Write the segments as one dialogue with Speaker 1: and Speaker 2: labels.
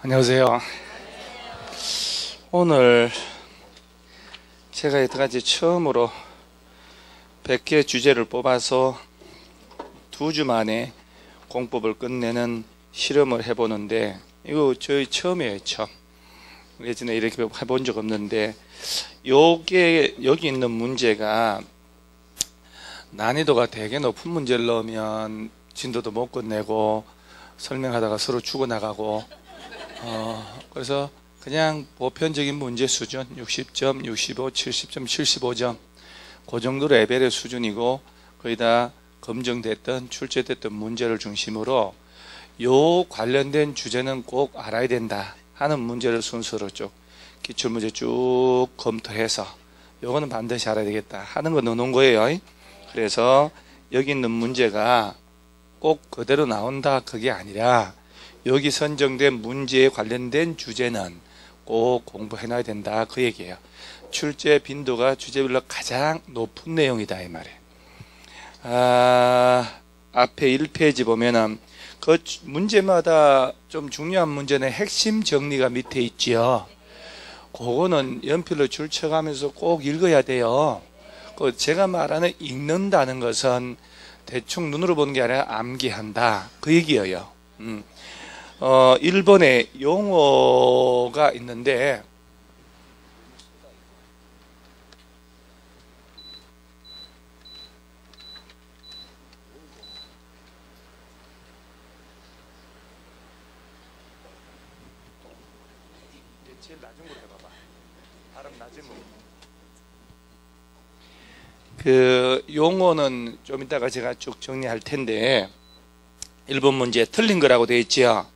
Speaker 1: 안녕하세요. 오늘 제가 여태까지 처음으로 100개 주제를 뽑아서 2주 만에 공법을 끝내는 실험을 해보는데, 이거 저희 처음이에요. 처음. 예전에 이렇게 해본 적 없는데, 요게 여기 있는 문제가 난이도가 되게 높은 문제를 넣으면 진도도 못 끝내고 설명하다가 서로 죽어나가고, 그래서 그냥 보편적인 문제 수준 60점, 65, 70점, 75점 그 정도 레벨의 수준이고, 거의 다 검증됐던 출제됐던 문제를 중심으로 요 관련된 주제는 꼭 알아야 된다 하는 문제를 순서로 쭉 기출문제 쭉 검토해서 요거는 반드시 알아야 되겠다 하는 거 넣어놓은 거예요. 그래서 여기 있는 문제가 꼭 그대로 나온다 그게 아니라, 여기 선정된 문제에 관련된 주제는 꼭 공부해놔야 된다 그 얘기예요. 출제 빈도가 주제별로 가장 높은 내용이다 이 말이에요. 앞에 1페이지 보면은 그 문제마다 좀 중요한 문제는 핵심 정리가 밑에 있지요. 그거는 연필로 줄 쳐가면서 꼭 읽어야 돼요. 제가 말하는 읽는다는 것은 대충 눈으로 보는 게 아니라 암기한다 그 얘기예요. 1번에 용어가 있는데, 제일 낮은 걸로 해봐봐. 발음 낮은 거. 그 용어는 좀 이따가 제가 쭉 정리할 텐데, 1번 문제 틀린 거라고 되어 있지요.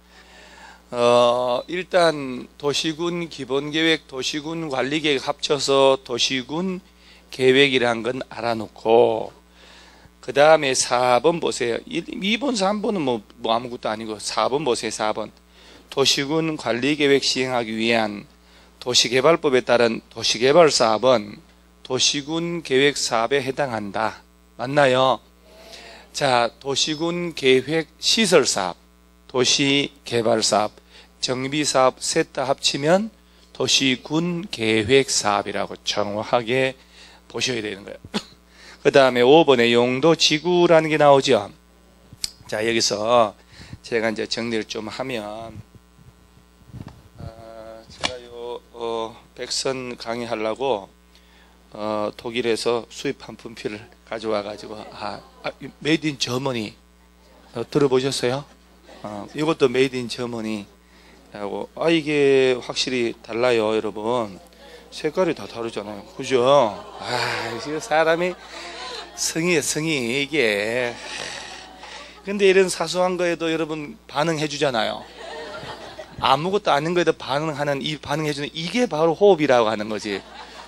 Speaker 1: 일단 도시군 기본계획, 도시군 관리계획 합쳐서 도시군 계획이란 건 알아놓고, 그 다음에 4번 보세요. 2번, 3번은 뭐 아무것도 아니고 4번 보세요. 4번. 도시군 관리계획 시행하기 위한 도시개발법에 따른 도시개발 사업은 도시군 계획 사업에 해당한다. 맞나요? 자, 도시군 계획 시설 사업, 도시개발 사업, 정비 사업 셋 다 합치면 도시군 계획 사업이라고 정확하게 보셔야 되는 거예요. 그 다음에 5번에 용도 지구라는 게 나오죠. 자, 여기서 제가 이제 정리를 좀 하면, 제가 백선 강의하려고 독일에서 수입한 분필을 가져와 가지고, 메이드 인 저머니 들어보셨어요? 이것도 메이드 인 저머니라고. 이게 확실히 달라요 여러분. 색깔이 다 다르잖아요, 그죠? 이게 사람이 성이 이게. 근데 이런 사소한 거에도 여러분 반응해 주잖아요. 아무것도 아닌 거에도 반응하는, 이 반응해주는 이게 바로 호흡이라고 하는 거지.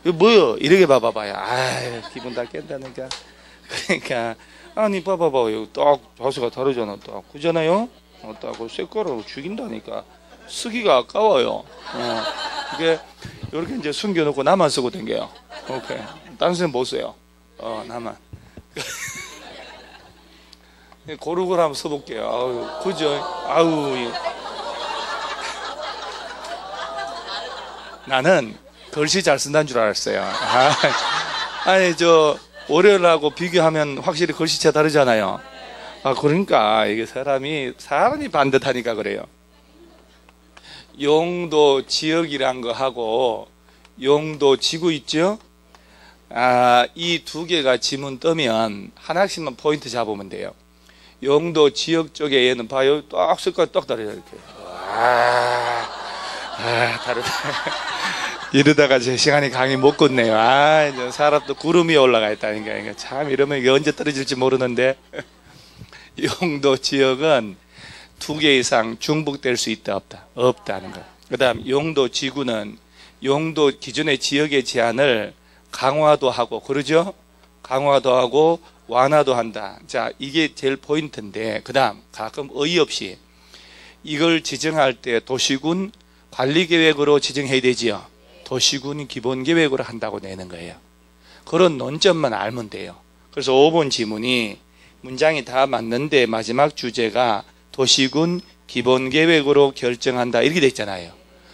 Speaker 1: 이거 뭐요? 이렇게 봐봐봐요. 기분 다 깬다니까. 그러니까, 아니, 봐봐봐. 이거 딱 자세가 다르잖아. 딱. 그잖아요? 딱 색깔을 죽인다니까. 쓰기가 아까워요. 이게, 이렇게 이제 숨겨놓고 나만 쓰고 댕겨요. 오케이. 다른 사람 못 써요. 나만. 고루고루 한번 써볼게요. 그죠? 나는 글씨 잘 쓴다는 줄 알았어요. 월요일하고 비교하면 확실히 글씨체 다르잖아요. 그러니까 이게 사람이 반듯하니까 그래요. 용도 지역이란 거 하고 용도 지구 있죠? 이 두 개가 지문 뜨면 하나씩만 포인트 잡으면 돼요. 용도 지역 쪽에 얘는 봐요. 딱 색깔 딱 다르죠, 이렇게. 다르다. 이러다가 제 시간이 강의 못 끝내요. 이제 사람도 구름이 올라가 있다니까. 그러니까 참 이러면 이게 언제 떨어질지 모르는데. 용도 지역은 2개 이상 중복될 수 있다, 없다? 없다는 거. 그 다음 용도 지구는 용도 기존의 지역의 제한을 강화도 하고, 그러죠? 강화도 하고 완화도 한다. 자, 이게 제일 포인트인데, 그 다음 가끔 어이없이 이걸 지정할 때 도시군 관리계획으로 지정해야 되지요. 도시군 기본계획으로 한다고 내는 거예요. 그런 논점만 알면 돼요. 그래서 5번 지문이 문장이 다 맞는데 마지막 주제가 도시군 기본 계획으로 결정한다 이렇게 돼 있잖아요.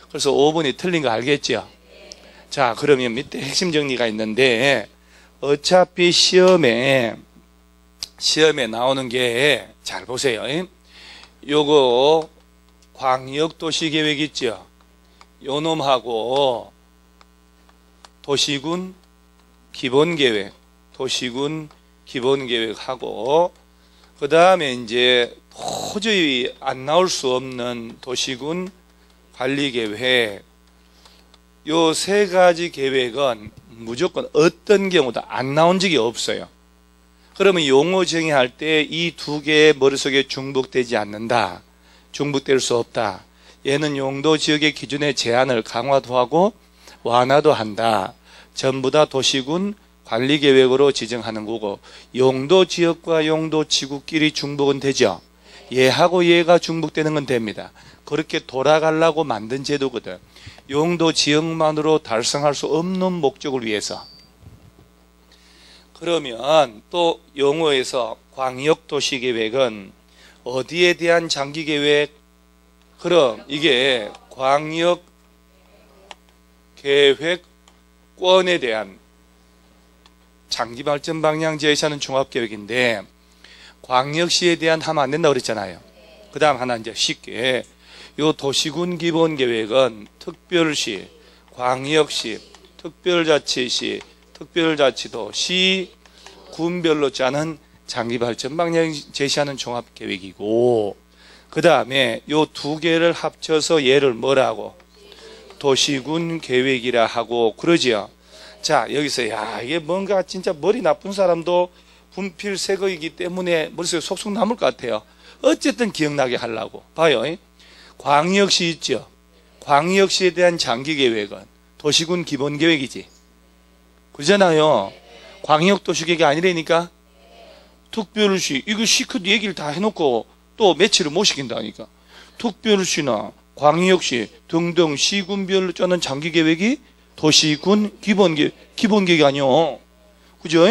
Speaker 1: 그래서 5번이 틀린 거 알겠죠? 자, 그러면 밑에 핵심 정리가 있는데 어차피 시험에 나오는 게 잘 보세요. 요거 광역도시계획 있죠? 요 놈하고 도시군 기본계획, 도시군 기본계획하고 그 다음에 이제 도저히 안 나올 수 없는 도시군 관리계획, 요 세 가지 계획은 무조건 어떤 경우도 안 나온 적이 없어요. 그러면 용어 정의할 때 이 두 개 머릿속에 중복되지 않는다, 중복될 수 없다. 얘는 용도 지역의 기준의 제한을 강화도 하고 완화도 한다. 전부 다 도시군 관리계획으로 지정하는 거고, 용도 지역과 용도 지구끼리 중복은 되죠. 얘하고 얘가 중복되는 건 됩니다. 그렇게 돌아가려고 만든 제도거든. 용도 지역만으로 달성할 수 없는 목적을 위해서. 그러면 또 용어에서 광역도시계획은 어디에 대한 장기계획? 그럼 이게 광역계획권에 대한 장기발전 방향 제시하는 종합계획인데, 광역시에 대한 하면 안 된다고 그랬잖아요. 그 다음 하나 이제 쉽게, 요 도시군 기본계획은 특별시, 광역시, 특별자치시, 특별자치도, 시, 군별로 짜는 장기발전 방향 제시하는 종합계획이고, 그 다음에 요 두 개를 합쳐서 얘를 뭐라고? 도시군 계획이라 하고 그러지요. 자, 여기서 야, 이게 뭔가 진짜 머리 나쁜 사람도 분필 새 거이기 때문에 머릿속에 속속 남을 것 같아요. 어쨌든 기억나게 하려고. 봐요. 광역시 있죠. 광역시에 대한 장기계획은 도시군 기본계획이지. 그러잖아요. 광역도시계획이 아니라니까. 특별시, 이거 시크도 얘기를 다 해놓고 또 며칠을 못 시킨다니까. 특별시나 광역시 등등 시군별로 짜는 장기계획이 도시군 기본계획이 아니요. 그죠?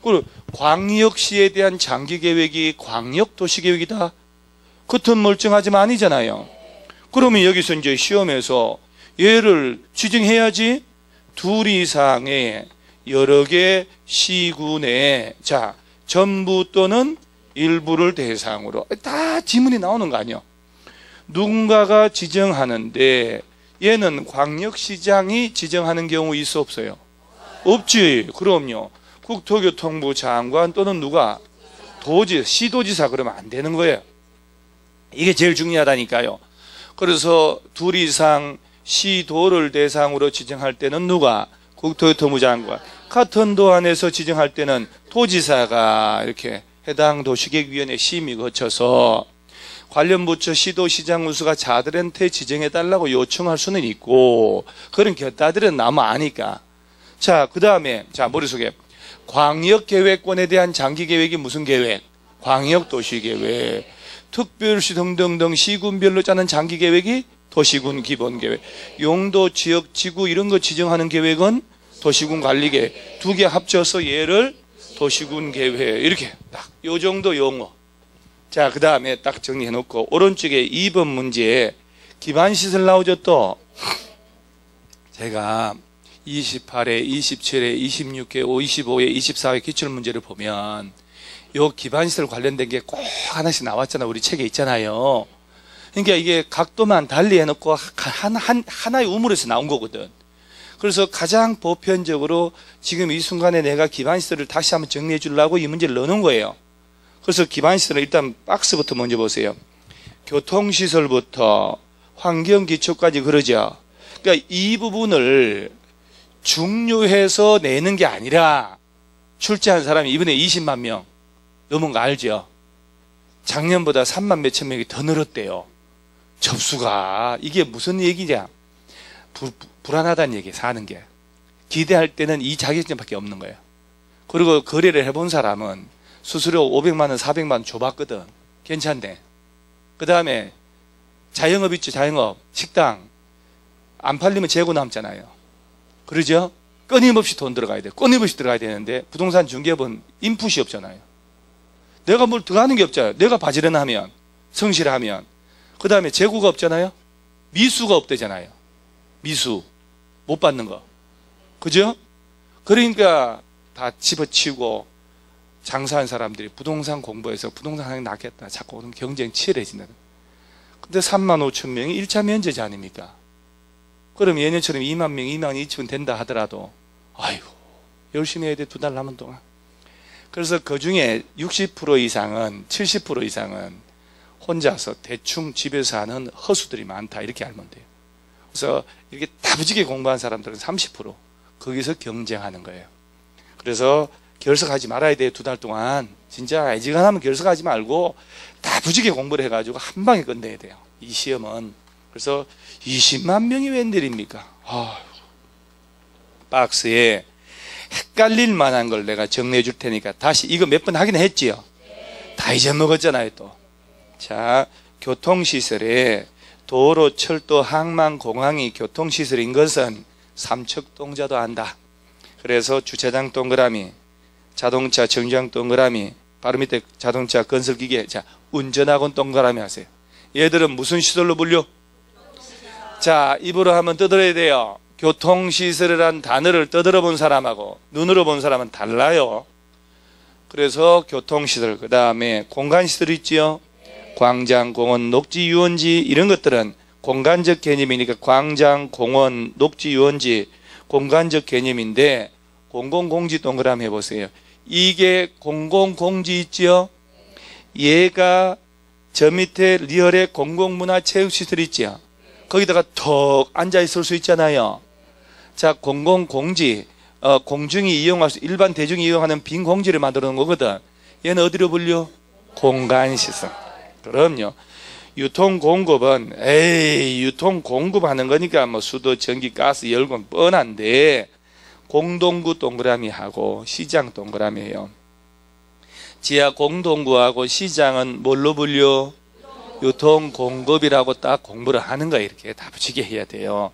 Speaker 1: 그리고 광역시에 대한 장기계획이 광역도시계획이다. 겉은 멀쩡하지만 아니잖아요. 그러면 여기서 이제 시험에서 얘를 지정해야지. 둘 이상의 여러 개 시군에, 자, 전부 또는 일부를 대상으로 다 지문이 나오는 거 아니에요. 누군가가 지정하는데 얘는 광역시장이 지정하는 경우 있어 없어요? 없지. 그럼요. 국토교통부 장관 또는 누가 시도지사 그러면 안 되는 거예요. 이게 제일 중요하다니까요. 그래서 둘 이상 시도를 대상으로 지정할 때는 누가? 국토교통부 장관. 같은 도 안에서 지정할 때는 도지사가 이렇게 해당 도시계획위원회 심의 거쳐서 관련 부처 시도시장 운수가 자들한테 지정해달라고 요청할 수는 있고, 그런 결단들은 나만 아니까. 자, 그 다음에, 자, 머릿속에 광역계획권에 대한 장기계획이 무슨 계획? 광역도시계획. 특별시 등등등 시군별로 짜는 장기계획이 도시군 기본계획. 용도, 지역, 지구 이런 거 지정하는 계획은 도시군 관리계획. 두 개 합쳐서 얘를 도시군 계획. 이렇게 딱 요 정도 용어. 자, 그 다음에 딱 정리해놓고 오른쪽에 2번 문제에 기반시설 나오죠. 또 제가 28회, 27회, 26회, 25회, 24회 기출문제를 보면 요 기반시설 관련된 게 꼭 하나씩 나왔잖아요. 우리 책에 있잖아요. 그러니까 이게 각도만 달리 해놓고 하나의 우물에서 나온 거거든. 그래서 가장 보편적으로 지금 이 순간에 내가 기반시설을 다시 한번 정리해 주려고 이 문제를 넣는 거예요. 그래서 기반시설은 일단 박스부터 먼저 보세요. 교통시설부터 환경기초까지 그러죠. 그러니까 이 부분을 중요해서 내는 게 아니라 출제한 사람이 이번에 20만 명 넘은 거 알죠? 작년보다 3만 몇천 명이 더 늘었대요. 접수가. 이게 무슨 얘기냐? 불안하다는 얘기예요. 사는 게. 기대할 때는 이 자격증밖에 없는 거예요. 그리고 거래를 해본 사람은 수수료 500만 원, 400만 원 줘봤거든. 괜찮네. 그 다음에 자영업 있죠. 자영업. 식당. 안 팔리면 재고 남잖아요. 그러죠? 끊임없이 돈 들어가야 돼. 끊임없이 들어가야 되는데 부동산 중개업은 인풋이 없잖아요. 내가 뭘 들어가는 게 없잖아요. 내가 바지런하면, 성실하면. 그 다음에 재고가 없잖아요. 미수가 없대잖아요. 미수 못 받는 거, 그죠? 그러니까 다 집어치우고 장사한 사람들이 부동산 공부해서 부동산 하는 게 낫겠다 자꾸 오는 경쟁 치열해진다. 근데 3만 5천 명이 1차 면제자 아닙니까? 그럼 예년처럼 2만 명, 2만 2천 된다 하더라도 아이고 열심히 해야 돼, 2달 남은 동안. 그래서 그 중에 60% 이상은, 70% 이상은 혼자서 대충 집에서 하는 허수들이 많다, 이렇게 알면 돼요. 그래서 이렇게 다부지게 공부한 사람들은 30% 거기서 경쟁하는 거예요. 그래서 결석하지 말아야 돼요. 2달 동안 진짜 애지간하면 결석하지 말고 다부지게 공부를 해가지고 한 방에 끝내야 돼요, 이 시험은. 그래서 20만 명이 웬일입니까? 박스에 헷갈릴 만한 걸 내가 정리해 줄 테니까 다시, 이거 몇 번 하긴 했지요? 다 잊어먹었잖아요 또. 자, 교통시설에 도로, 철도, 항만, 공항이 교통시설인 것은 삼척동자도 안다. 그래서 주차장 동그라미, 자동차 정류장 동그라미, 바로 밑에 자동차 건설기계, 자, 운전학원 동그라미 하세요. 얘들은 무슨 시설로 분류? 자, 입으로 한번 떠들어야 돼요. 교통시설이란 단어를 떠들어 본 사람하고 눈으로 본 사람은 달라요. 그래서 교통시설, 그 다음에 공간시설 있지요? 광장, 공원, 녹지, 유원지, 이런 것들은 공간적 개념이니까 광장, 공원, 녹지, 유원지 공간적 개념인데, 공공공지 동그라미 해보세요. 이게 공공공지 있지요? 얘가 저 밑에 리얼의 공공문화체육시설 있지요? 거기다가 턱 앉아있을 수 있잖아요. 자, 공공공지, 공중이 이용할 수, 일반 대중이 이용하는 빈 공지를 만들어 놓은 거거든. 얘는 어디로 분류? 공간시설. 그럼요. 유통공급은 유통공급하는 거니까 뭐 수도, 전기, 가스, 열건 뻔한데, 공동구 동그라미 하고 시장 동그라미예요. 지하 공동구하고 시장은 뭘로 분류? 유통공급이라고 딱 공부를 하는 거예요. 이렇게 다 붙이게 해야 돼요.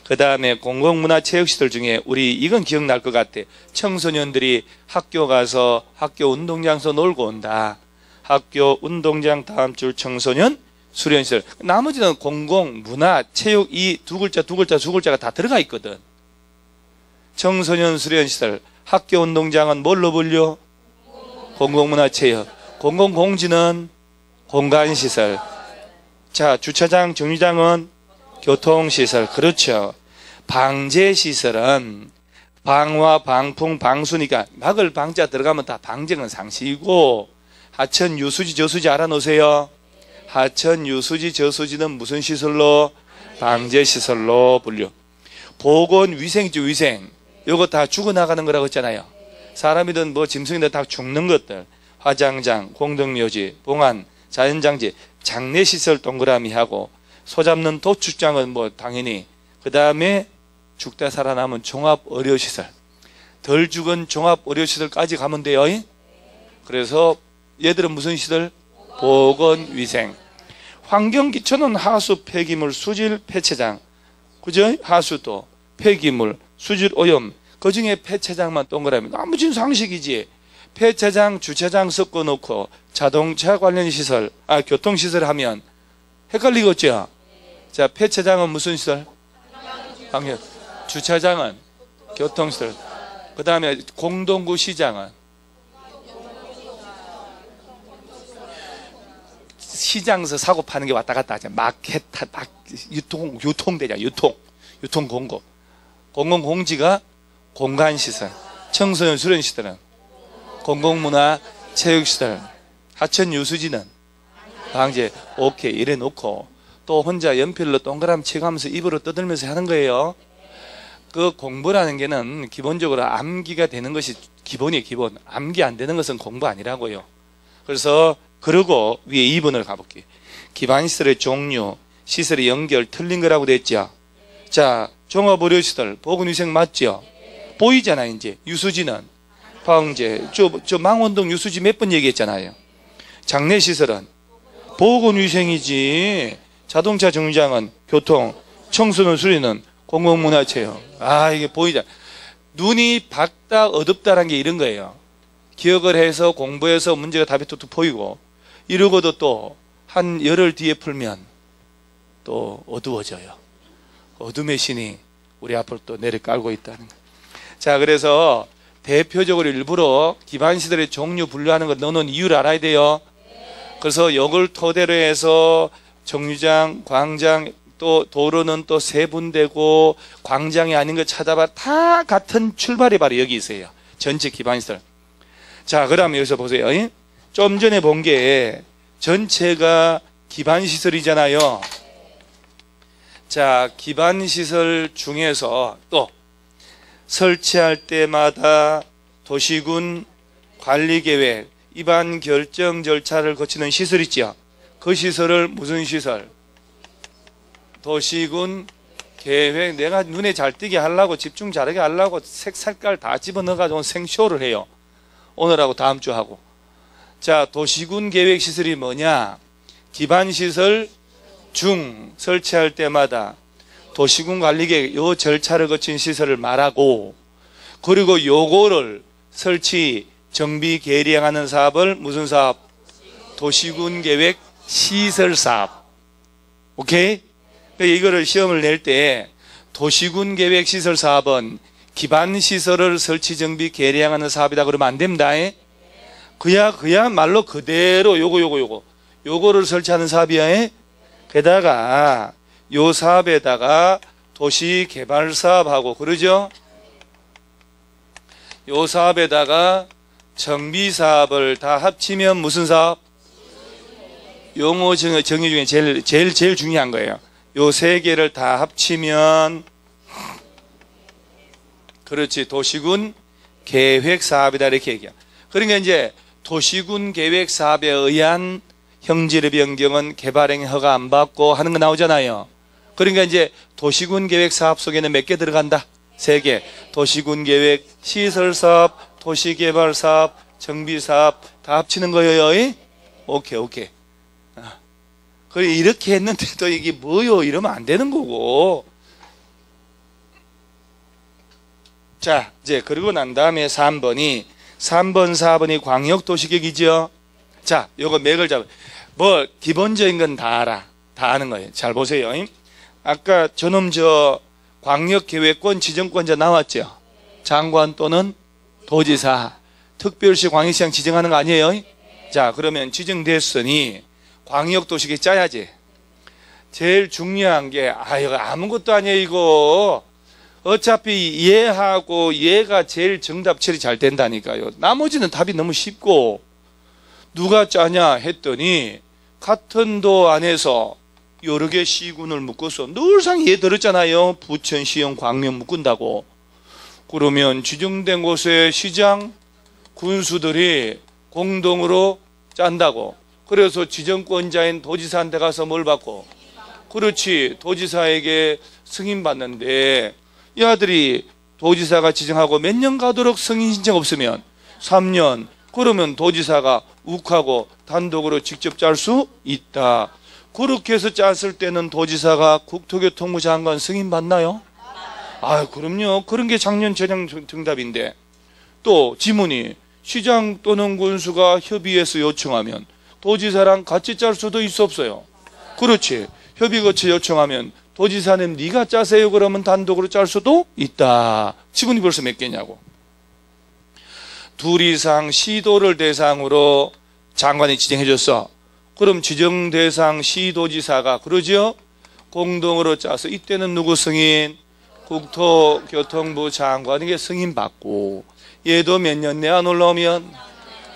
Speaker 1: 그 다음에 공공문화체육시설 중에 우리 이건 기억날 것 같아. 청소년들이 학교 가서 학교 운동장에서 놀고 온다. 학교 운동장 다음 줄 청소년 수련시설. 나머지는 공공, 문화, 체육, 이 두 글자 두 글자가 다 들어가 있거든. 청소년 수련시설, 학교 운동장은 뭘로 불려? 공공문화체육. 공공공지는 공간시설. 자, 주차장, 정류장은 교통시설. 그렇죠. 방제시설은 방화, 방풍, 방수니까 막을 방자 들어가면 다 방정은 상식이고, 하천, 유수지, 저수지 알아놓으세요. 하천, 유수지, 저수지는 무슨 시설로? 방제시설로 분류. 보건, 위생이죠, 위생. 요거 다 죽어나가는 거라고 했잖아요. 사람이든 뭐 짐승이든 다 죽는 것들. 화장장, 공동묘지, 봉안, 자연장지, 장례시설 동그라미 하고, 소 잡는 도축장은 뭐 당연히, 그 다음에 죽다 살아남은 종합의료시설, 덜 죽은 종합의료시설까지 가면 돼요. 그래서 얘들은 무슨 시설? 보건위생. 환경기초는 하수, 폐기물, 수질, 폐체장. 그죠? 하수도, 폐기물, 수질, 오염. 그 중에 폐체장만 동그라미. 나머지는 상식이지. 폐차장, 주차장 섞어놓고 자동차 관련 시설, 교통시설 하면 헷갈리겠죠? 자, 폐차장은 무슨 시설? 방역. 주차장은 교통시설. 그 다음에 공동구 시장은 시장에서 사고 파는 게 왔다 갔다 하잖아. 마켓, 유통되잖아. 유통공급. 공공공지가 공간시설. 청소년 수련시설은 공공문화 체육시설. 하천 유수지는 방제. 오케이, 이래 놓고 또 혼자 연필로 동그라미 치고하면서 입으로 떠들면서 하는 거예요. 그 공부라는 게는 기본적으로 암기가 되는 것이 기본이에요. 기본. 암기 안 되는 것은 공부 아니라고요. 그래서 그러고 위에 2번을 가볼게요. 기반시설의 종류, 시설의 연결 틀린 거라고 됐죠. 자, 종합의료시설 보건위생 맞죠? 보이잖아. 이제 유수지는 방제. 저 망원동 유수지 몇 번 얘기했잖아요. 장례시설은 보건위생이지. 자동차 정류장은 교통, 청소년 수리는 공공문화체육. 이게 보이잖아. 눈이 밝다 어둡다라는 게 이런 거예요. 기억을 해서 공부해서 문제가 답이 뚝뚝 보이고, 이러고도 또 한 열흘 뒤에 풀면 또 어두워져요. 어둠의 신이 우리 앞으로 또 내려깔고 있다는 거예요. 자, 그래서 대표적으로 일부러 기반시설의 종류 분류하는 거 넣어놓은 이유를 알아야 돼요. 그래서 이걸 토대로 해서 정류장, 광장, 또 도로는 또 세분되고 광장이 아닌 거 찾아봐. 다 같은 출발이 바로 여기 있어요. 전체 기반시설. 자, 그러면 여기서 보세요. 좀 전에 본 게 전체가 기반시설이잖아요. 자, 기반시설 중에서 또 설치할 때마다 도시군 관리계획, 입안 결정 절차를 거치는 시설 있죠. 그 시설을 무슨 시설? 도시군 계획. 내가 눈에 잘 띄게 하려고, 집중 잘하게 하려고 색깔 다 집어넣어가지고 생쇼를 해요. 오늘하고 다음 주 하고. 자, 도시군 계획 시설이 뭐냐? 기반시설 중 설치할 때마다 도시군 관리계획 요 절차를 거친 시설을 말하고, 그리고 요거를 설치, 정비, 개량하는 사업을 무슨 사업? 도시군 계획 시설 사업. 오케이? 이거를 시험을 낼 때 도시군 계획 시설 사업은 기반 시설을 설치, 정비, 개량하는 사업이다 그러면 안 됩니다. 그야말로 그대로 요거를 설치하는 사업이야. 게다가 요 사업에다가 도시 개발 사업하고 그러죠. 요 사업에다가 정비 사업을 다 합치면 무슨 사업? 용어 정의 중에 제일 중요한 거예요. 요 세 개를 다 합치면 그렇지, 도시군 계획 사업이다 이렇게 얘기해요. 그러니까 이제 도시군 계획 사업에 의한 형질의 변경은 개발행위 허가 안 받고 하는 거 나오잖아요. 그러니까 이제 도시군 계획 사업 속에는 몇 개 들어간다? 3개. 도시군 계획, 시설 사업, 도시 개발 사업, 정비 사업 다 합치는 거예요. 오케이. 그래, 이렇게 했는데도 이게 뭐요? 이러면 안 되는 거고. 자, 이제 그러고 난 다음에 3번, 4번이 광역도시계획이죠. 자, 요거 맥을 잡아. 뭐 기본적인 건 다 알아. 다 아는 거예요. 잘 보세요. 아까 저놈 광역계획권 지정권자 나왔죠. 장관 또는 도지사, 특별시 광역시장 지정하는 거 아니에요? 자, 그러면 지정됐으니 광역도시계획 짜야지. 제일 중요한 게 이거 아무것도 아니에요 이거. 어차피 얘하고 얘가 제일 정답 처리 잘 된다니까요. 나머지는 답이 너무 쉽고, 누가 짜냐 했더니 같은 도 안에서 여러 개 시군을 묶어서 늘상 얘 들었잖아요. 부천, 시형, 광명 묶은다고. 그러면 지정된 곳에 시장, 군수들이 공동으로 짠다고. 그래서 지정권자인 도지사한테 가서 뭘 받고? 그렇지, 도지사에게 승인받는데, 이 아들이 도지사가 지정하고 몇 년 가도록 승인 신청 없으면 3년. 그러면 도지사가 욱하고 단독으로 직접 짤 수 있다. 그렇게 해서 짰을 때는 도지사가 국토교통부 장관 승인 받나요? 그럼요. 그런 게 작년 재정 정답인데. 또 지문이 시장 또는 군수가 협의해서 요청하면 도지사랑 같이 짤 수도 있어 없어요? 그렇지. 협의 거쳐 요청하면 도지사님 네가 짜세요 그러면 단독으로 짤 수도 있다. 지문이 벌써 몇 개냐고. 둘 이상 시도를 대상으로 장관이 지정해줬어. 그럼 지정 대상 시도지사가 그러죠? 공동으로 짜서 이때는 누구 승인? 국토교통부 장관에게 승인 받고, 얘도 몇 년 내 안 올라오면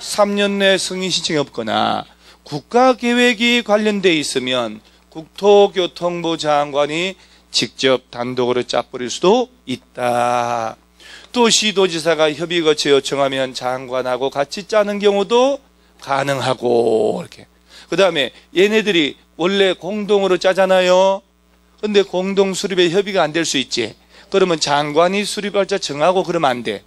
Speaker 1: 3년 내 승인 신청이 없거나 국가계획이 관련돼 있으면 국토교통부 장관이 직접 단독으로 짜버릴 수도 있다. 또 시도지사가 협의 거쳐 요청하면 장관하고 같이 짜는 경우도 가능하고, 이렇게. 그 다음에 얘네들이 원래 공동으로 짜잖아요. 근데 공동 수립에 협의가 안 될 수 있지. 그러면 장관이 수립할자 정하고 그러면 안 돼.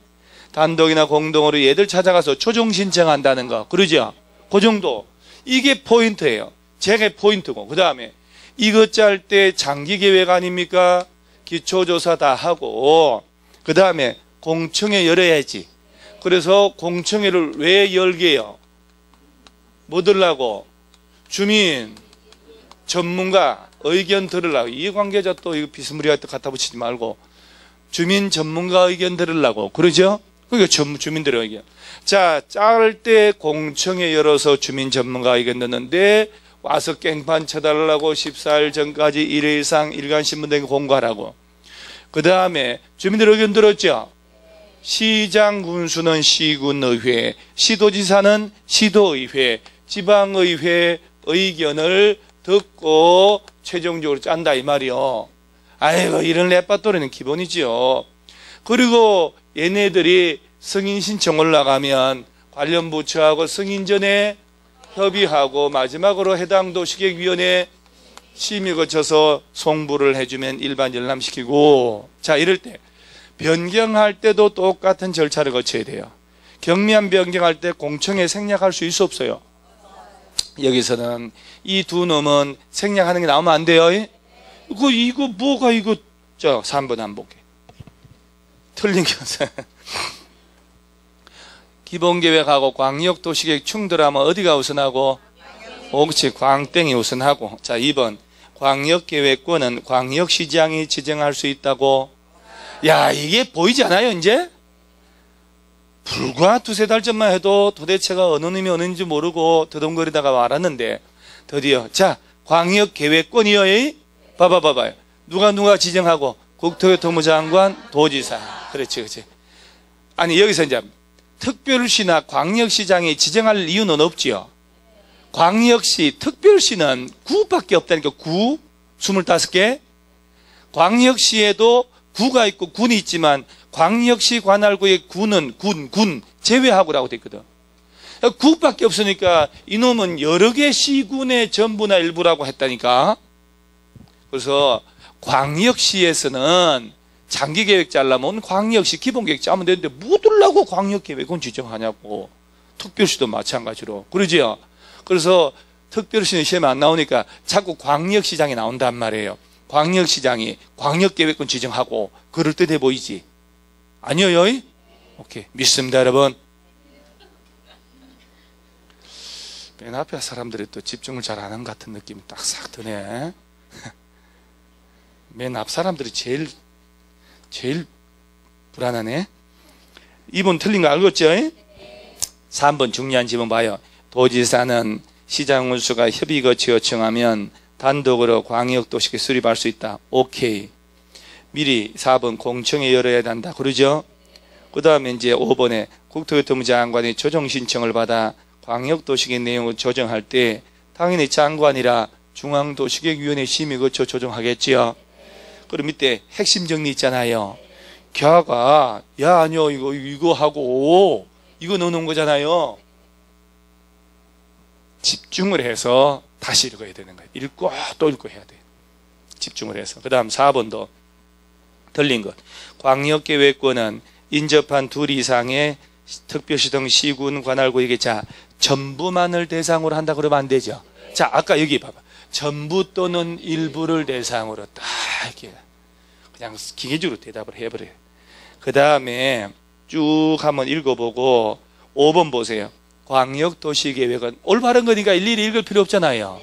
Speaker 1: 단독이나 공동으로 얘들 찾아가서 초정 신청한다는 거. 그러죠? 그 정도. 이게 포인트예요. 제가 포인트고. 그 다음에 이거 짤 때 장기 계획 아닙니까? 기초조사 다 하고, 그 다음에 공청회 열어야지. 그래서 공청회를 왜 열게요? 뭐 들라고? 주민, 전문가 의견 들으려고, 이해관계자 또 이거 비스무리하게 또 갖다 붙이지 말고 주민 전문가 의견 들으려고 그러죠? 그러니까 주민들의 의견. 자, 짤 때 공청회 열어서 주민 전문가 의견 넣는데 와서 깽판 쳐달라고 14일 전까지 1회 이상 일간신문등에 공고하라고. 그 다음에 주민들 의견 들었죠? 시장 군수는 시군의회, 시도지사는 시도의회, 지방의회 의견을 듣고 최종적으로 짠다 이 말이요. 아이고, 이런 랩바토리는 기본이지요. 그리고 얘네들이 승인 신청 올라가면 관련 부처하고 승인 전에 협의하고 마지막으로 해당 도시계획위원회 심의 거쳐서 송부를 해주면 일반 열람시키고. 자, 이럴 때 변경할 때도 똑같은 절차를 거쳐야 돼요. 경미한 변경할 때 공청회 생략할 수 있어 없어요? 여기서는 이 두 놈은 생략하는 게 나오면 안 돼요. 이거 뭐가 이거. 자, 3번 한번 볼게. 틀린 게 없어요. 기본계획하고 광역도시계획 충돌하면 어디가 우선하고? 그렇지, 광땡이 우선하고. 자, 2번 광역계획권은 광역시장이 지정할 수 있다고. 야, 이게 보이지 않아요 이제? 불과 두세 달 전만 해도 도대체가 어느 놈이 어느인지 모르고 더듬거리다가 말았는데 드디어 자, 광역계획권이요. 봐봐요. 누가 지정하고? 국토교통부 장관, 도지사. 그렇지. 아니, 여기서 이제 특별시나 광역시장이 지정할 이유는 없지요. 광역시, 특별시는 구밖에 없다니까. 구 25개. 광역시에도 구가 있고 군이 있지만 광역시 관할구의 구는 군 제외하고라고 돼 있거든. 구밖에 없으니까 이놈은 여러 개 시군의 전부나 일부라고 했다니까. 그래서 광역시에서는 장기계획 짜려면 광역시 기본계획 짜면 되는데 묻으려고 광역계획은 지정하냐고. 특별시도 마찬가지로. 그러지요. 그래서 특별시는 시험에 안 나오니까 자꾸 광역시장이 나온단 말이에요. 광역시장이 광역계획권 지정하고 그럴듯해 보이지? 아니에요? 오케이, 믿습니다 여러분. 맨 앞에 사람들이 또 집중을 잘 안 하는 것 같은 느낌이 딱 싹 드네. 맨 앞 사람들이 제일 불안하네. 2번 틀린 거 알겠죠? 3번 중요한 지문 봐요. 도지사는 시장 운수가 협의 거치 요청하면 단독으로 광역도시계 수립할 수 있다. 오케이. 미리 4번 공청회 열어야 한다. 그러죠? 그 다음에 이제 5번에 국토교통부 장관이 조정 신청을 받아 광역도시계 내용을 조정할 때 당연히 장관이라 중앙도시계획위원회 심의 거쳐 조정하겠지요. 그럼 밑에 핵심 정리 있잖아요. 걔가 야 아니요 이거 하고 이거 넣어놓은 거잖아요. 집중을 해서 다시 읽어야 되는 거예요. 읽고 또 읽고 해야 돼요. 집중을 해서. 그 다음 4번도 틀린 것. 광역계획권은 인접한 둘 이상의 특별시 등 시군 관할구에게 자 전부만을 대상으로 한다 그러면 안 되죠. 자, 아까 여기 봐봐. 전부 또는 일부를 대상으로 딱 이렇게 그냥 기계적으로 대답을 해버려요. 그 다음에 쭉 한번 읽어보고 5번 보세요. 광역도시계획은 올바른 거니까 일일이 읽을 필요 없잖아요.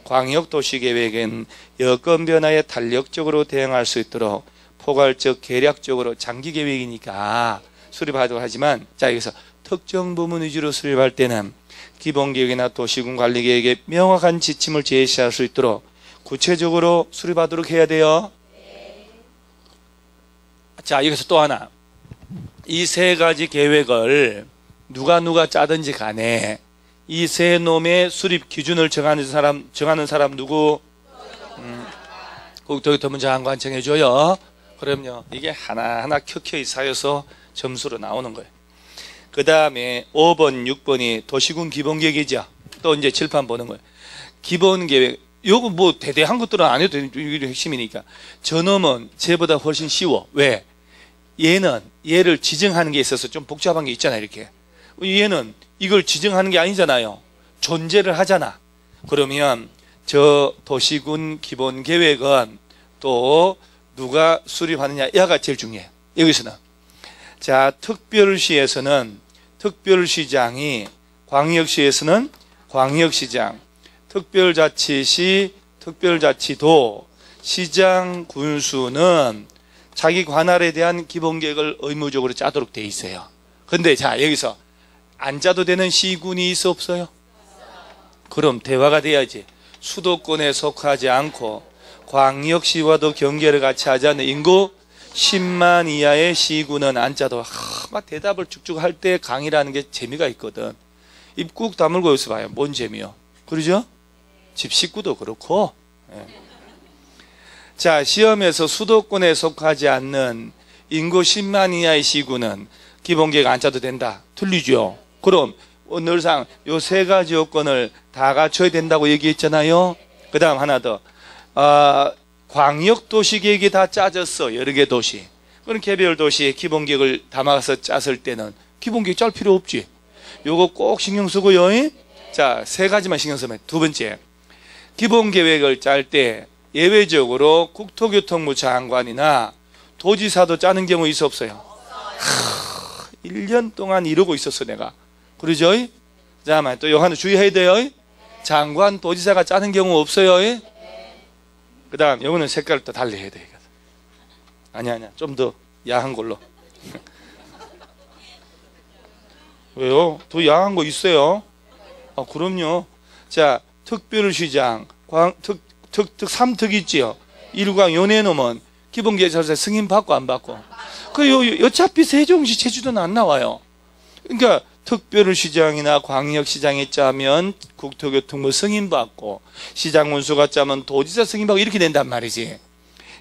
Speaker 1: 광역도시계획은 여건 변화에 탄력적으로 대응할 수 있도록 포괄적 계략적으로 장기계획이니까 수립하도록 하지만 자 여기서 특정 부문 위주로 수립할 때는 기본계획이나 도시군 관리계획에 명확한 지침을 제시할 수 있도록 구체적으로 수립하도록 해야 돼요. 자 여기서 또 하나. 이 세 가지 계획을 누가 짜든지 간에 이 세 놈의 수립 기준을 정하는 사람 누구? 국토교통부 장관 정해줘요. 그럼요. 이게 하나하나 켜켜이 쌓여서 점수로 나오는 거예요. 그 다음에 5번, 6번이 도시군 기본계획이죠. 또 이제 칠판 보는 거예요. 기본계획. 요거 뭐 대대한 것들은 안 해도 이게 핵심이니까. 저놈은 쟤보다 훨씬 쉬워. 왜? 얘를 지정하는 게 있어서 좀 복잡한 게 있잖아요. 이렇게. 얘는 이걸 지정하는 게 아니잖아요. 존재를 하잖아. 그러면 저 도시군 기본계획은 또 누가 수립하느냐 얘가 제일 중요해요. 여기서는 자 특별시에서는 특별시장이 광역시에서는 광역시장 특별자치시 특별자치도 시장 군수는 자기 관할에 대한 기본계획을 의무적으로 짜도록 돼 있어요. 근데 자, 여기서 안 짜도 되는 시군이 있어 없어요? 그럼 대화가 돼야지. 수도권에 속하지 않고 광역시와도 경계를 같이 하지 않는 인구 10만 이하의 시군은 안 짜도 막 대답을 쭉쭉 할 때 강의라는 게 재미가 있거든. 입 꾹 다물고 여기서 봐요. 뭔 재미요? 그러죠? 집 식구도 그렇고. 예. 자, 시험에서 수도권에 속하지 않는 인구 10만 이하의 시군은 기본계획 안 짜도 된다. 틀리죠? 그럼 늘상 요 세 가지 요건을 다 갖춰야 된다고 얘기했잖아요. 그 다음 하나 더. 광역도시계획이 다 짜졌어. 여러 개 도시. 그럼 개별 도시의 기본계획을 담아서 짰을 때는 기본계획 짤 필요 없지. 요거 꼭 신경 쓰고요. 자, 세 가지만 신경 쓰면. 두 번째, 기본계획을 짤 때 예외적으로 국토교통부 장관이나 도지사도 짜는 경우 있어 없어요? 1년 동안 이러고 있었어 내가. 그러죠? 자, 또 요거 하나 주의해야 돼요. 장관, 도지사가 짜는 경우 없어요. 그 다음 요거는 색깔을 또 달리 해야 돼. 아니야 좀 더 야한 걸로. 왜요? 더 야한 거 있어요? 그럼요. 자, 특별시장, 특 3특 있지요. 일광 연예놈은 기본계획서에서 승인 받고 안 받고. 그 어차피 세종시 제주도는 안 나와요. 그러니까 특별시장이나 광역시장에 짜면 국토교통부 승인 받고, 시장 군수가 짜면 도지사 승인 받고 이렇게 된단 말이지.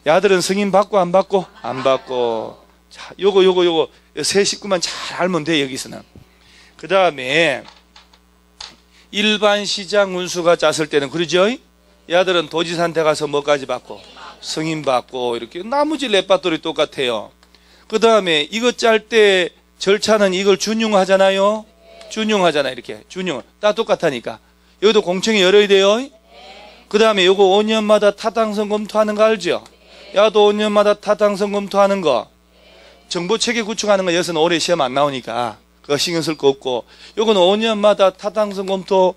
Speaker 1: 야들은 승인 받고 안 받고? 안 받고. 자, 요거 세 식구만 잘 알면 돼 여기서는. 그 다음에 일반 시장 군수가 짰을 때는 그러죠? 야들은 도지사한테 가서 뭐까지 받고? 승인 받고. 이렇게 나머지 랩바돌이 똑같아요. 그 다음에 이거 짤 때 절차는 이걸 준용하잖아요. 준용하잖아요. 이렇게 준용 다 똑같다니까. 여기도 공청회 열어야 돼요. 그 다음에 요거 5년마다 타당성 검토하는 거 알죠? 야도 5년마다 타당성 검토하는 거. 정보체계 구축하는 거 여기서는 올해 시험 안 나오니까 그거 신경 쓸 거 없고, 요거는 5년마다 타당성 검토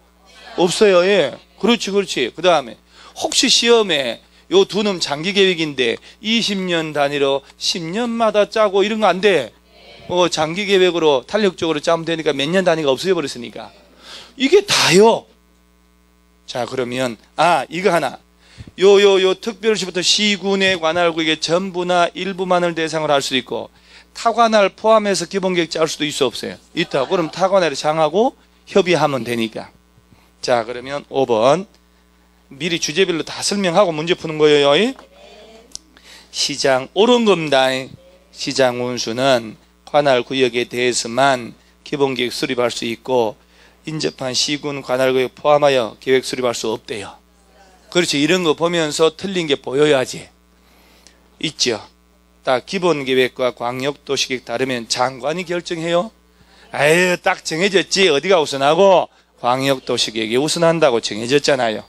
Speaker 1: 없어요. 예. 그렇지. 그 다음에 혹시 시험에 요 두 놈 장기 계획인데 20년 단위로 10년마다 짜고 이런 거 안 돼. 장기 계획으로 탄력적으로 짜면 되니까 몇 년 단위가 없어져 버렸으니까. 이게 다요. 자, 그러면 이거 하나. 요 특별시부터 시군의 관할구역의 전부나 일부만을 대상으로 할 수도 있고, 타관할 포함해서 기본계획 짤 수도 있어 없어요? 있다. 그럼 타관할에 장하고 협의하면 되니까. 자, 그러면 5번 미리 주제별로 다 설명하고 문제 푸는 거예요. 시장 옳은 겁니다. 시장 운수는 관할구역에 대해서만 기본계획 수립할 수 있고, 인접한 시군 관할구역 포함하여 계획 수립할 수 없대요. 그렇지. 이런 거 보면서 틀린 게 보여야지. 있죠. 딱 기본계획과 광역도시계획 다르면 장관이 결정해요. 아유, 딱 정해졌지. 어디가 우선하고? 광역도시계획이 우선한다고 정해졌잖아요.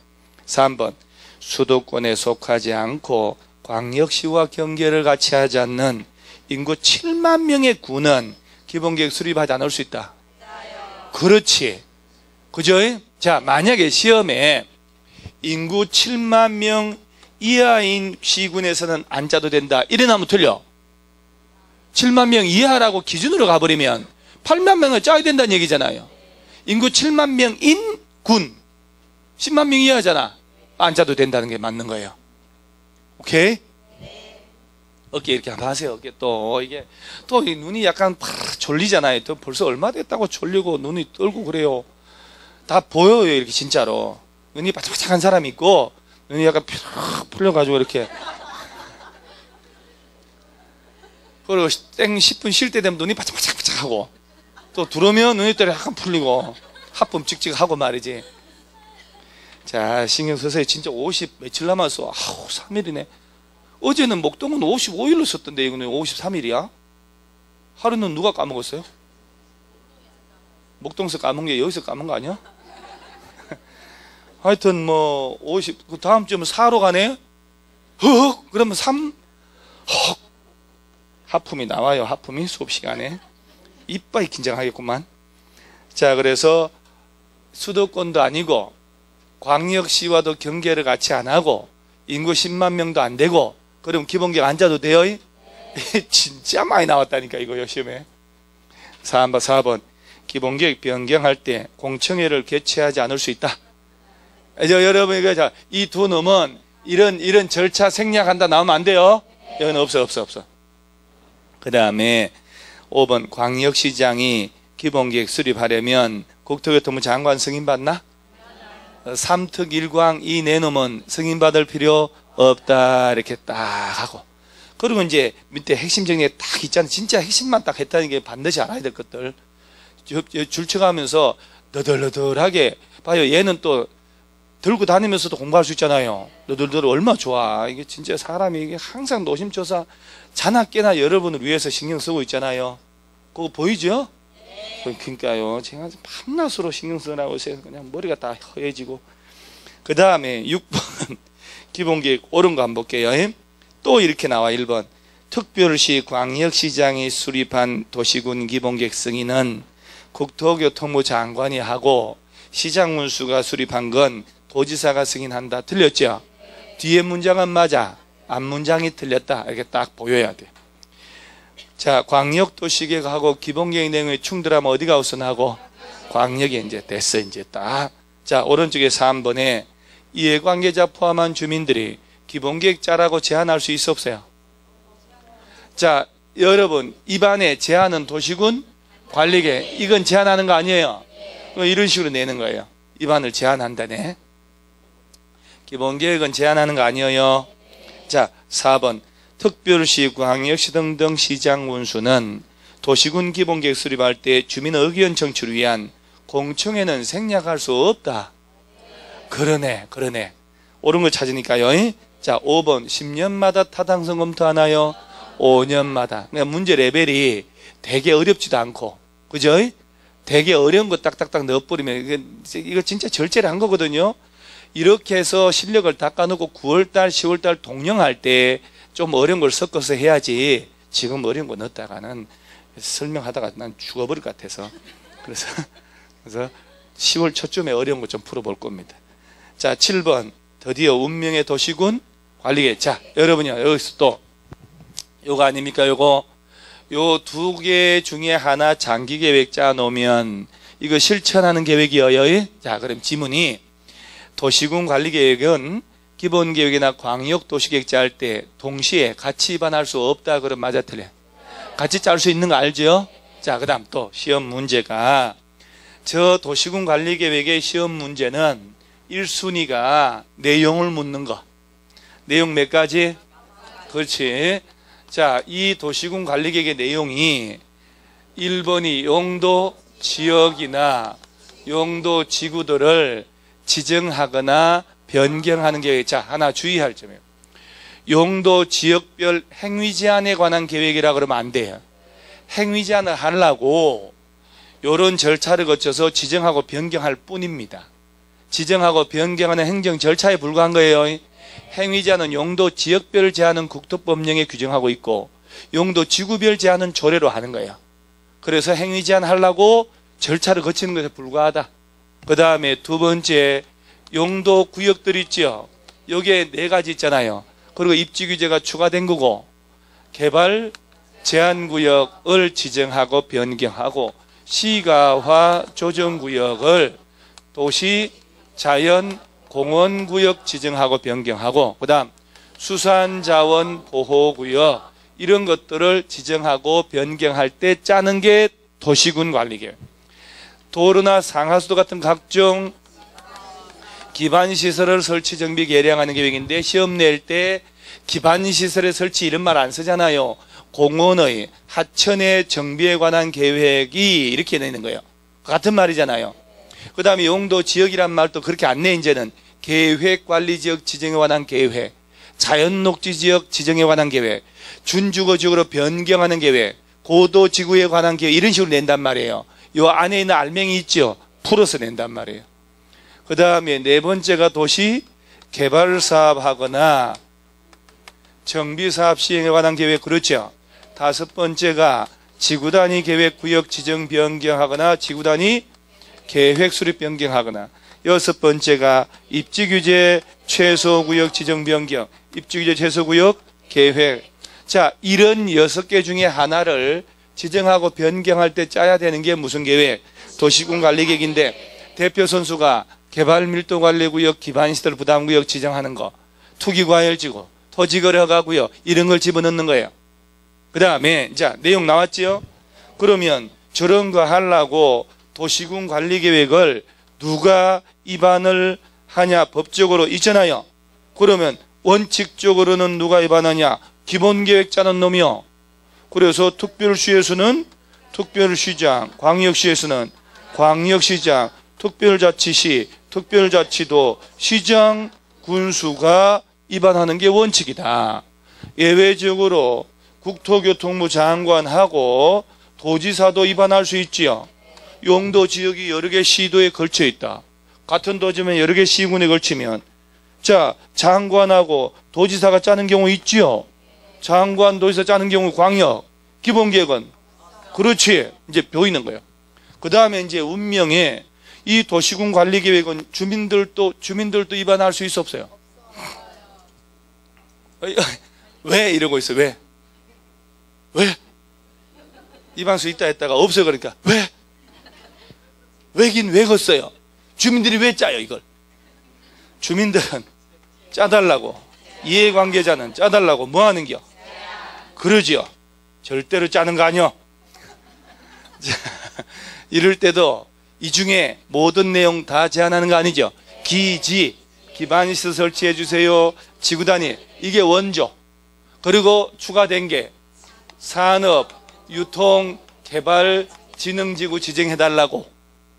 Speaker 1: 3번 수도권에 속하지 않고 광역시와 경계를 같이 하지 않는 인구 7만 명의 구는 기본계획 수립하지 않을 수 있다. 그렇지. 그죠? 자, 만약에 시험에 인구 7만 명 이하인 시군에서는 안 짜도 된다. 이래 나면 틀려. 7만 명 이하라고 기준으로 가버리면 8만 명을 짜야 된다는 얘기잖아요. 인구 7만 명인 군 10만 명 이하잖아. 안 짜도 된다는 게 맞는 거예요. 오케이? 어깨 이렇게 한번 하세요. 어깨 이게 또 이 눈이 약간 졸리잖아요. 또 벌써 얼마 됐다고 졸리고 눈이 떨고 그래요. 다 보여요. 이렇게 진짜로. 눈이 바짝바짝한 사람이 있고, 눈이 약간 풀려가지고 이렇게. 그리고 땡 10분 쉴 때 되면 눈이 바짝바짝하고, 또 들어오면 눈이 또 약간 풀리고, 하품 찍찍하고 말이지. 자, 신경 쓰세요. 진짜 50 며칠 남았어. 3일이네. 어제는 목동은 55일로 썼던데 이거는 53일이야? 하루는 누가 까먹었어요? 목동에서 까먹은 게 여기서 까먹은 거 아니야? 하여튼 뭐 50, 그 다음 주면 4로 가네? 헉! 그러면 3, 헉! 하품이 나와요. 하품이 수업 시간에. 이빨이 긴장하겠구만. 자, 그래서 수도권도 아니고 광역시와도 경계를 같이 안 하고 인구 10만 명도 안 되고 그럼 기본계획 앉아도 돼요? 진짜 많이 나왔다니까 이거요 시험에. 4번 기본계획 변경할 때 공청회를 개최하지 않을 수 있다. 여러분 이 두 놈은 이런 절차 생략한다 나오면 안 돼요. 여기는 없어. 그 다음에 5번 광역시장이 기본계획 수립하려면 국토교통부 장관 승인받나? 3특 1광 이 내놈은 승인받을 필요 없다 이렇게 딱 하고, 그리고 이제 밑에 핵심 정리에 딱 있잖아요. 진짜 핵심만 딱 했다는 게 반드시 알아야 될 것들 줄쳐가면서 너덜너덜하게 봐요. 얘는 또 들고 다니면서도 공부할 수 있잖아요. 너덜너덜 얼마나 좋아. 이게 진짜 사람이 이게 항상 노심초사 자나 깨나 여러분을 위해서 신경 쓰고 있잖아요. 그거 보이죠? 그러니까요. 제가 밤낮으로 신경 쓰느라고 해서 그냥 머리가 다 허해지고. 그 다음에 6번 기본계획 옳은 거 한번 볼게요. 또 이렇게 나와. 1번 특별시 광역시장이 수립한 도시군 기본계획 승인은 국토교통부 장관이 하고 시장문수가 수립한 건 도지사가 승인한다. 틀렸죠? 뒤에 문장은 맞아. 앞 문장이 틀렸다. 이렇게 딱 보여야 돼. 자, 광역도시계획하고 기본계획 내용이 충돌하면 어디가 우선하고? 광역이 이제 됐어. 이제 딱. 자, 오른쪽에 3번에 이해관계자 포함한 주민들이 기본계획 짜라고 제안할 수 있어 없어요? 자, 여러분 입안에 제안은 도시군 관리계획 이건 제안하는 거 아니에요? 이런 식으로 내는 거예요. 입안을 제안한다네. 기본계획은 제안하는 거 아니에요? 자, 4번 특별시, 광역시 등등 시장 군수는 도시군 기본계획 수립할 때 주민 의견 청취를 위한 공청회는 생략할 수 없다. 그러네. 옳은 거 찾으니까요. 자, 5번 10년마다 타당성 검토하나요? 5년마다. 그러니까 문제 레벨이 되게 어렵지도 않고, 그죠? 되게 어려운 거 딱딱딱 넣어버리면 이거 진짜 절제를 한 거거든요. 이렇게 해서 실력을 닦아놓고 9월달 10월달 동령할 때 좀 어려운 걸 섞어서 해야지, 지금 어려운 거 넣었다가는 설명하다가 난 죽어버릴 것 같아서 그래서 10월 초쯤에 어려운 거 좀 풀어볼 겁니다. 자, 7번 드디어 운명의 도시군 관리계획. 자, 여러분이요, 여기서 또 요거 아닙니까? 요거 요 두 개 중에 하나 장기계획 짜놓으면 이거 실천하는 계획이에요. 자, 그럼 지문이 도시군 관리계획은 기본계획이나 광역도시계획 짤 때 동시에 같이 입안할 수 없다. 그럼 맞아 틀려? 같이 짤 수 있는 거 알죠? 자, 그 다음 또 시험 문제가, 저 도시군 관리계획의 시험 문제는 1순위가 내용을 묻는 거. 내용 몇 가지? 그렇지. 자, 이 도시군 관리계획의 내용이 1번이 용도 지역이나 용도 지구들을 지정하거나 변경하는 계획. 자, 하나 주의할 점이에요. 용도 지역별 행위 제한에 관한 계획이라 그러면 안 돼요. 행위 제한을 하려고 이런 절차를 거쳐서 지정하고 변경할 뿐입니다. 지정하고 변경하는 행정 절차에 불과한 거예요. 행위 제한은 용도 지역별 제한은 국토법령에 규정하고 있고, 용도 지구별 제한은 조례로 하는 거예요. 그래서 행위 제한 하려고 절차를 거치는 것에 불과하다. 그 다음에 두 번째, 용도 구역들 있죠. 여기에 4가지 있잖아요. 그리고 입지 규제가 추가된 거고, 개발 제한 구역을 지정하고 변경하고, 시가화 조정 구역을 도시 자연 공원 구역 지정하고 변경하고, 그 다음 수산자원 보호구역 이런 것들을 지정하고 변경할 때 짜는 게 도시군 관리계획. 도로나 상하수도 같은 각종 기반시설을 설치 정비 개량하는 계획인데, 시험 낼 때 기반시설의 설치 이런 말 안 쓰잖아요. 공원의 하천의 정비에 관한 계획이 이렇게 내는 거예요. 같은 말이잖아요. 그 다음에 용도 지역이란 말도 그렇게 안 내. 이제는 계획관리지역 지정에 관한 계획, 자연녹지지역 지정에 관한 계획, 준주거지역으로 변경하는 계획, 고도지구에 관한 계획 이런 식으로 낸단 말이에요. 요 안에 있는 알맹이 있죠. 풀어서 낸단 말이에요. 그 다음에 4번째가 도시 개발사업하거나 정비사업 시행에 관한 계획. 그렇죠. 5번째가 지구단위 계획 구역 지정 변경하거나 지구단위 계획 수립 변경하거나. 여섯 번째가 입지규제 최소구역 지정 변경, 입지규제 최소구역 계획. 자, 이런 6개 중에 하나를 지정하고 변경할 때 짜야 되는 게 무슨 계획? 도시군관리계획인데 대표 선수가 개발밀도관리구역 기반시설 부담구역 지정하는 거, 투기과열지구, 토지거래허가구역 이런 걸 집어넣는 거예요. 그 다음에 자 내용 나왔지요? 그러면 저런 거 하려고 도시군관리계획을 누가 위반을 하냐? 법적으로 있잖아요. 그러면 원칙적으로는 누가 위반하냐? 기본계획 짜는 놈이요. 그래서 특별시에서는 특별시장, 광역시에서는 광역시장, 특별자치시, 특별자치도, 시장, 군수가 위반하는 게 원칙이다. 예외적으로 국토교통부 장관하고 도지사도 위반할 수 있지요. 용도 지역이 여러 개 시도에 걸쳐 있다. 같은 도지면 여러 개 시군에 걸치면 자 장관하고 도지사가 짜는 경우 있지요. 장관 도지사 짜는 경우 광역 기본계획은 그렇지 이제 보이는 거예요. 그 다음에 이제 운명에 이 도시군 관리계획은 주민들도 위반할 수 있어 없어요? 왜 이러고 있어? 왜? 위반할 수 있다 했다가 없어요. 그러니까 왜? 왜긴 왜 걷어요? 주민들이 왜 짜요 이걸? 주민들은 짜달라고, 이해관계자는 짜달라고 뭐 하는겨? 그러지요. 절대로 짜는 거 아니요. 이럴 때도 이 중에 모든 내용 다 제한하는 거 아니죠. 기지, 기반시설 설치해 주세요. 지구단위, 이게 원조. 그리고 추가된 게 산업, 유통, 개발, 진흥지구 지정해달라고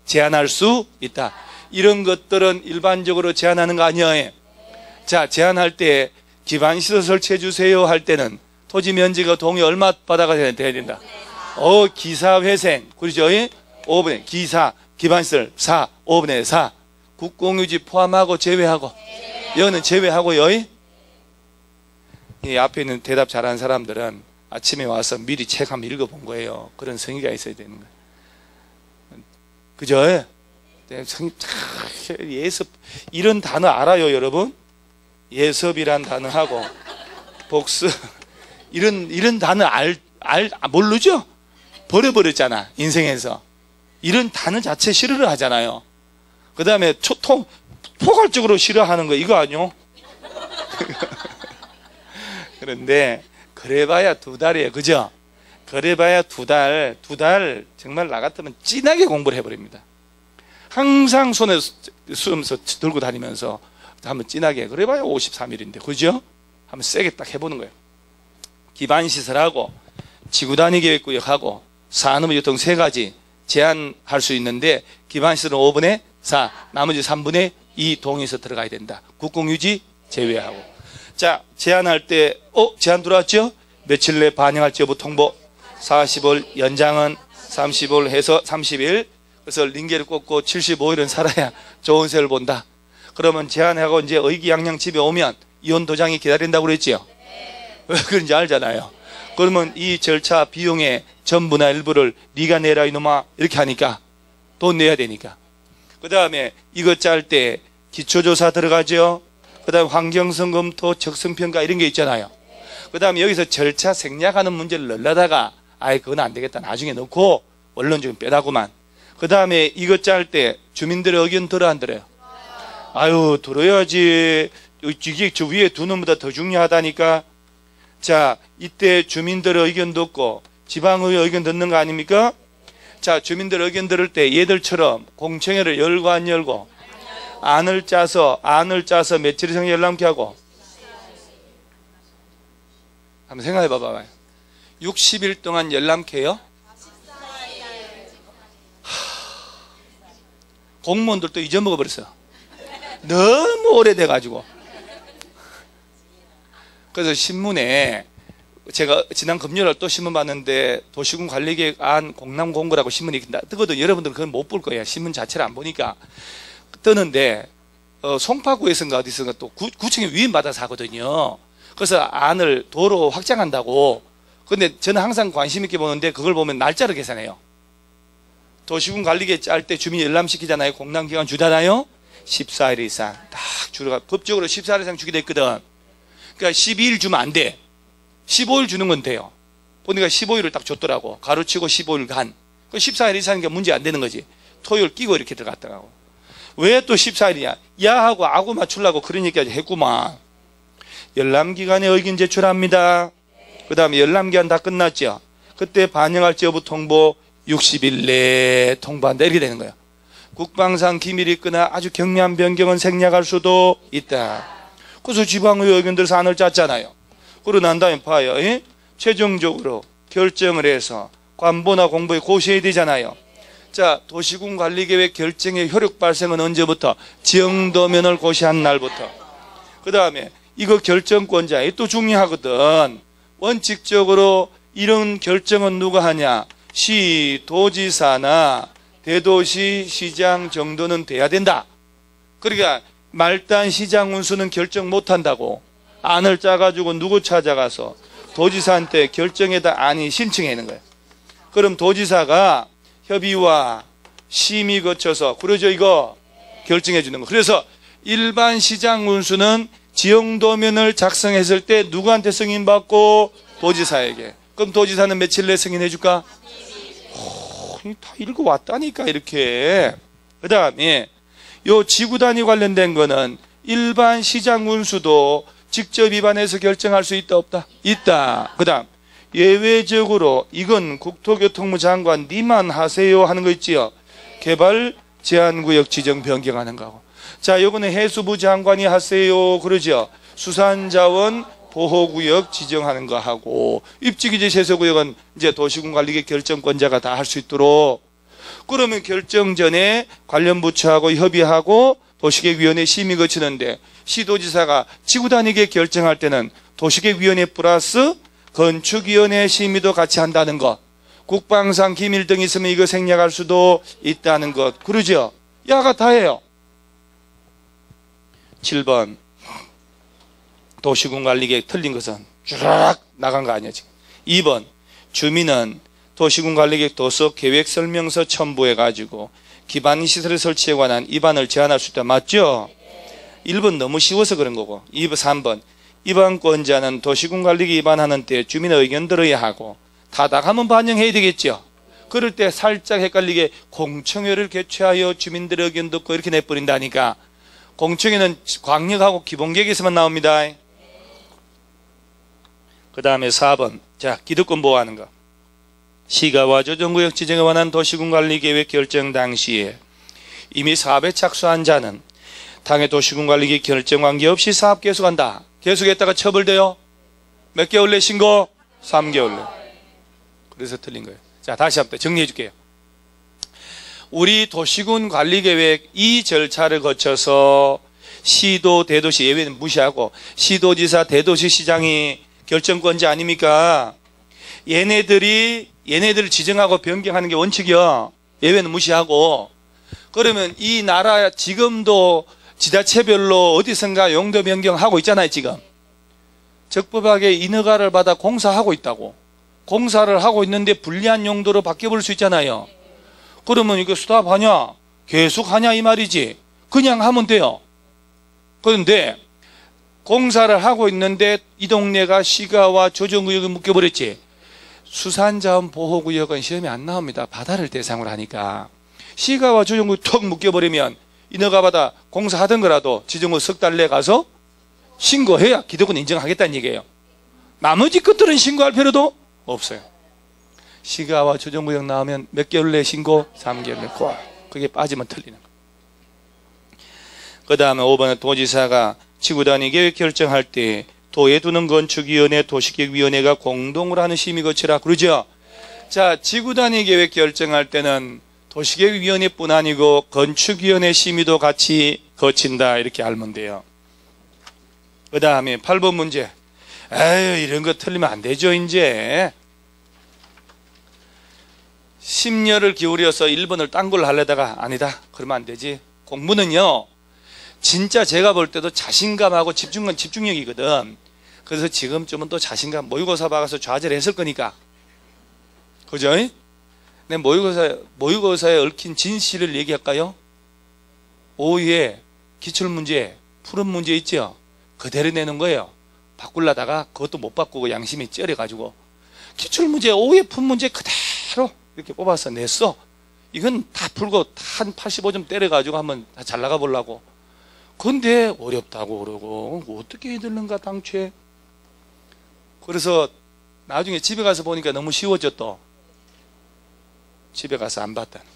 Speaker 1: 제한할 수 있다. 이런 것들은 일반적으로 제한하는 거 아니에요. 자, 제한할 때 기반시설 설치해 주세요 할 때는 토지 면적의 동의 얼마 받아가 돼야 된다. 기사회생, 그러죠? 5분의 기사, 기반시설 4, 5분의 4. 국공유지 포함하고 제외하고. 여기는 제외하고요. 이 앞에 있는 대답 잘하는 사람들은 아침에 와서 미리 책 한번 읽어본 거예요. 그런 성의가 있어야 되는 거예요. 그죠? 예습, 이런 단어 알아요, 여러분? 예습이란 단어하고, 복습, 이런 단어 모르죠? 버려버렸잖아, 인생에서. 이런 단어 자체 싫어를 하잖아요. 그 다음에 포괄적으로 싫어하는 거, 이거 아니요? 그런데, 그래봐야 2달이에요. 그죠? 그래봐야 2달, 정말 나 같으면 진하게 공부를 해버립니다. 항상 손에 쓰면서 들고 다니면서 한번 진하게, 그래봐야 53일인데, 그죠? 한번 세게 딱 해보는 거예요. 기반시설하고, 지구단위 계획구역하고, 산업유통 3가지 제한할 수 있는데, 기반시설은 5분의 4, 나머지 3분의 2 동의서 들어가야 된다. 국공유지 제외하고. 자, 제한할 때, 제한 들어왔죠? 며칠 내 반영할지 여부 통보. 40일, 연장은 30일 해서 30일. 그래서 링게를 꽂고 75일은 살아야 좋은 새를 본다. 그러면 제한하고 이제 의기양양 집에 오면 이혼 도장이 기다린다고 그랬지요? 왜 그런지 알잖아요. 그러면 이 절차 비용의 전부나 일부를 네가 내라 이놈아 이렇게 하니까 돈 내야 되니까. 그 다음에 이거 짤 때 기초조사 들어가죠. 그 다음에 환경성검토, 적성평가 이런 게 있잖아요. 그 다음에 여기서 절차 생략하는 문제를 넣으려다가 아예 그건 안 되겠다. 나중에 넣고 원론적인 빼다구만. 그 다음에 이거 짤 때 주민들의 의견 들어 안 들어요? 아유 들어야지. 이게 저 위에 두 놈보다 더 중요하다니까. 자, 이때 주민들의 의견 듣고 지방의회 의견 듣는 거 아닙니까? 자, 주민들의 의견 들을 때 얘들처럼 공청회를 열고 안 열고 안을 짜서 며칠 이상 열람케 하고 한번 생각해 봐봐요. 60일 동안 열람케요? 공무원들도 잊어먹어 버렸어요. 너무 오래돼 가지고. 그래서 신문에 제가 지난 금요일 또 신문 봤는데 도시군 관리계획안 공람공고라고 신문이 뜨거든요. 여러분들은 그건 못 볼 거예요. 신문 자체를 안 보니까 뜨는데 송파구에서인가 어디선가 또 구청에 위임받아서 하거든요. 그래서 안을 도로 확장한다고. 근데 저는 항상 관심 있게 보는데 그걸 보면 날짜를 계산해요. 도시군 관리계획 짤 때 주민 열람시키잖아요. 공람기간 주잖아요. 14일 이상 딱 주로 법적으로 14일 이상 주게 됐거든. 그러니까 12일 주면 안 돼. 15일 주는 건 돼요. 보니까 15일을 딱 줬더라고. 가로치고 15일간. 14일 이상이니까 문제 안 되는 거지. 토요일 끼고 이렇게 들어갔더라고. 왜 또 14일이냐? 야하고 아구 맞추려고 그런 얘기까지 했구만. 열람기간에 의견 제출합니다. 그 다음에 열람기간 다 끝났죠. 그때 반영할지 여부 통보 60일 내에 통보한다. 이렇게 되는 거예요. 국방상 기밀이 있거나 아주 경미한 변경은 생략할 수도 있다. 그래서 지방의 의견들 사안을 짰잖아요. 그러고 난 다음에 봐요. 최종적으로 결정을 해서 관보나 공보에 고시해야 되잖아요. 자, 도시군 관리계획 결정의 효력 발생은 언제부터? 지형도면을 고시한 날부터. 그 다음에 이거 결정권자, 또 중요하거든. 원칙적으로 이런 결정은 누가 하냐? 시, 도지사나 대도시 시장 정도는 돼야 된다. 그러니까 말단 시장 운수는 결정 못한다고 안을 짜가지고 누구 찾아가서 도지사한테 결정에다 안이 신청하는 거예요. 그럼 도지사가 협의와 심의 거쳐서 그러죠 이거 결정해 주는 거. 그래서 일반 시장 운수는 지형도면을 작성했을 때 누구한테 승인받고? 도지사에게. 그럼 도지사는 며칠 내에 승인해 줄까? 다 읽어왔다니까 이렇게. 그 다음에 요 지구단위 관련된 거는 일반 시장 운수도 직접 입안해서 결정할 수 있다 없다? 있다. 그 다음 예외적으로 이건 국토교통부 장관 니만 하세요 하는 거 있지요. 개발 제한구역 지정 변경하는 거고. 자, 요거는 해수부 장관이 하세요 그러죠. 수산자원 보호구역 지정하는 거 하고, 입지기재 세서구역은 이제 도시군 관리계 결정권자가 다 할 수 있도록. 그러면 결정 전에 관련 부처하고 협의하고 도시계획위원회 심의 거치는데, 시도지사가 지구단위계 결정할 때는 도시계획위원회 플러스 건축위원회 심의도 같이 한다는 것. 국방상 기밀 등이 있으면 이거 생략할 수도 있다는 것. 그러죠? 야가 다 해요. 7번 도시군 관리계획 틀린 것은 쭉 나간 거 아니야 지금. 2번 주민은 도시군 관리계획 도서 계획 설명서 첨부해가지고 기반 시설의 설치에 관한 입안을 제한할 수 있다. 맞죠? 1번 너무 쉬워서 그런 거고. 2번 3번 입안권자는 도시군 관리계획 입안하는 때 주민의 의견 들어야 하고 타당하면 반영해야 되겠죠. 그럴 때 살짝 헷갈리게 공청회를 개최하여 주민들의 의견 듣고 이렇게 내버린다니까. 공청회는 광역하고 기본계획에서만 나옵니다. 그 다음에 4번 자, 기득권 보호하는 거. 시가와 조정구역 지정에 관한 도시군 관리계획 결정 당시에 이미 사업에 착수한 자는 당해 도시군 관리계획 결정 관계없이 사업 계속한다. 계속했다가 처벌돼요. 몇 개월 내 신고? 3개월 내. 그래서 틀린 거예요. 자, 다시 한번 정리해 줄게요. 우리 도시군 관리계획 이 절차를 거쳐서 시도, 대도시 예외는 무시하고 시도지사, 대도시시장이 결정권자 아닙니까? 얘네들을 지정하고 변경하는 게 원칙이요. 예외는 무시하고. 그러면 이 나라 지금도 지자체별로 어디선가 용도 변경하고 있잖아요 지금. 적법하게 인허가를 받아 공사하고 있다고. 공사를 하고 있는데 불리한 용도로 바뀌어볼 수 있잖아요. 그러면 이거 스탑하냐? 계속 하냐 이 말이지. 그냥 하면 돼요. 그런데 공사를 하고 있는데 이 동네가 시가와 조정구역에 묶여버렸지. 수산자원 보호구역은 시험에 안 나옵니다. 바다를 대상으로 하니까. 시가와 조정구역 턱 묶여버리면 인허가 받아 공사하던 거라도 지정구 석 달 내에 가서 신고해야 기득권 인정하겠다는 얘기예요. 나머지 것들은 신고할 필요도 없어요. 시가와 조정구역 나오면 몇 개월 내에 신고? 3개월 내에 꼭. 그게 빠지면 틀리는 거예요. 그 다음에 5번에 도지사가 지구단위 계획 결정할 때 도에 두는 건축위원회, 도시계획위원회가 공동으로 하는 심의 거치라 그러죠. 자, 지구단위 계획 결정할 때는 도시계획위원회뿐 아니고 건축위원회 심의도 같이 거친다 이렇게 알면 돼요. 그 다음에 8번 문제. 에휴, 이런 거 틀리면 안 되죠 이제. 심려를 기울여서 1번을 딴 걸로 하려다가 아니다 그러면 안 되지. 공부는요 진짜 제가 볼 때도 자신감하고 집중력이거든. 그래서 지금쯤은 또 자신감 모의고사 봐가서 좌절을 했을 거니까. 그죠? 내 모의고사에 얽힌 진실을 얘기할까요? 오후에 기출문제, 푸른 문제 있죠? 그대로 내는 거예요. 바꾸려다가 그것도 못 바꾸고 양심이 쩔어가지고 기출문제, OF 문제 그대로 이렇게 뽑아서 냈어. 이건 다 풀고 한 85점 때려가지고 한번 다 잘 나가 보려고. 근데 어렵다고 그러고 어떻게 해야 되는가 당초에. 그래서 나중에 집에 가서 보니까 너무 쉬워졌다. 집에 가서 안 봤다는 거야.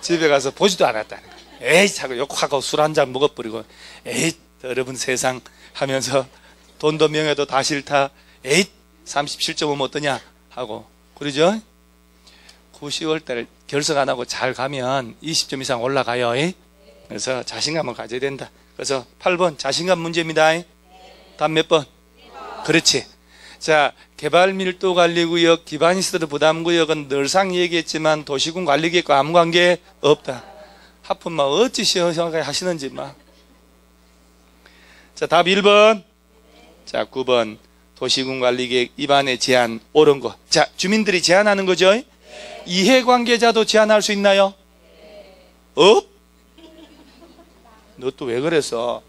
Speaker 1: 집에 가서 보지도 않았다는 거야. 에이 자꾸 욕하고 술 한 잔 먹어버리고 에이 더러운 세상 하면서 돈도 명예도 다 싫다. 에이 37.5면 어떠냐 하고 그러죠. 9, 10월달 결석 안 하고 잘 가면 20점 이상 올라가요. 그래서 자신감을 가져야 된다. 그래서 8번 자신감 문제입니다. 다음 몇 번? 그렇지. 자, 개발밀도관리구역, 기반시설 부담구역은 늘상 얘기했지만 도시군 관리계획과 아무 관계 없다. 하품만 어찌 시원시원하게 하시는지 막. 자, 답 1번. 자, 9번 도시군 관리계획 위반의 제한 옳은 거. 자, 주민들이 제한하는 거죠. 이해관계자도 제한할 수 있나요? 너 또 왜 그랬어?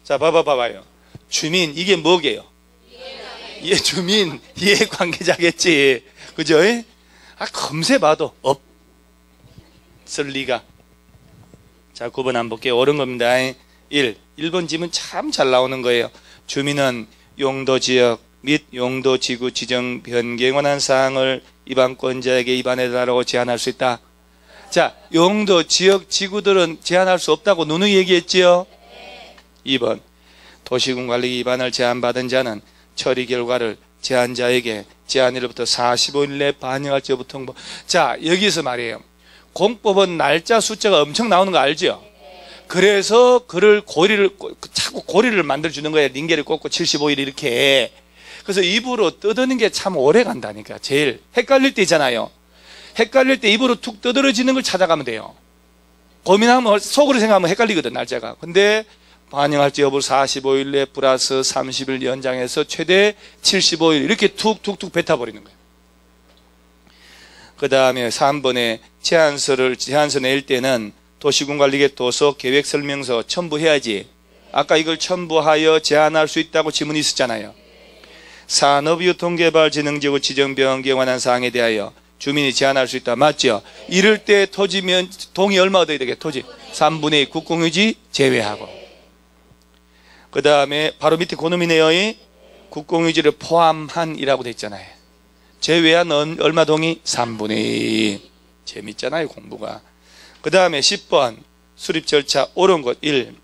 Speaker 1: 자, 봐봐요. 주민, 이게 뭐게요? 주민, 이해관계자겠지. 그죠? 검세 봐도 없을 리가. 자, 9번 한번 볼게요. 옳은 겁니다. 1번 지문 참 잘 나오는 거예요. 주민은 용도지역 및 용도지구 지정 변경에 관한 사항을 위반권자에게 위반해달라고 제한할 수 있다. 자, 용도 지역 지구들은 제한할 수 없다고 누누이 얘기했지요. 2번 도시군 관리 위반을 제한받은 자는 처리 결과를 제한자에게 제한일로부터 45일 내에 반영할 지부터 통보. 자, 여기서 말이에요. 공법은 날짜 숫자가 엄청 나오는 거 알죠? 그래서 그를 자꾸 고리를 만들어주는 거예요. 링겔을 꽂고 75일 이렇게. 그래서 입으로 뜯는 게 참 오래 간다니까. 제일 헷갈릴 때 있잖아요. 헷갈릴 때 입으로 툭 떠들어지는 걸 찾아가면 돼요. 고민하면 속으로 생각하면 헷갈리거든 날짜가. 근데 반영할지 여부를 45일 내에 플러스 30일 연장해서 최대 75일 이렇게 툭툭툭 뱉어버리는 거예요. 그 다음에 3번에 제안서 낼 때는 도시군관리계획 도서 계획설명서 첨부해야지. 아까 이걸 첨부하여 제한할 수 있다고 지문이 있었잖아요. 산업유통개발진흥지구 지정변경에 관한 사항에 대하여 주민이 제한할 수 있다. 맞죠? 이럴 때 토지면 동의 얼마 얻어야 되겠? 토지 3분의 2 국공유지 제외하고. 그 다음에 바로 밑에 그놈이네요. 국공유지를 포함한 이라고 돼 있잖아요. 제외한 얼마 동의? 3분의 2. 재밌잖아요 공부가. 그 다음에 10번 수립 절차 옳은 것 1.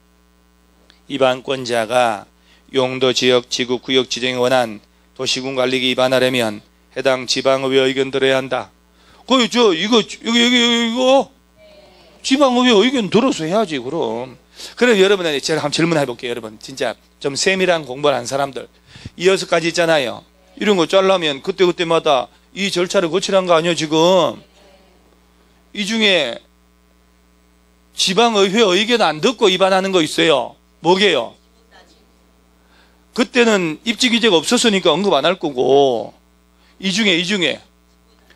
Speaker 1: 위반권자가 용도 지역 지구 구역 지정에 관한 도시군 관리계 위반하려면 해당 지방의회 의견 들어야 한다. 이거 지방의회 의견 들어서 해야지 그럼. 그럼 여러분한테 제가 한번 질문해 볼게요. 여러분 진짜 좀 세밀한 공부를 한 사람들 이 6가지 있잖아요. 이런 거 짜려면 그때마다 이 절차를 거치란 거 아니에요 지금. 이 중에 지방의회 의견 안 듣고 위반하는 거 있어요. 뭐게요? 그때는 입지규제가 없었으니까 언급 안 할 거고 이 중에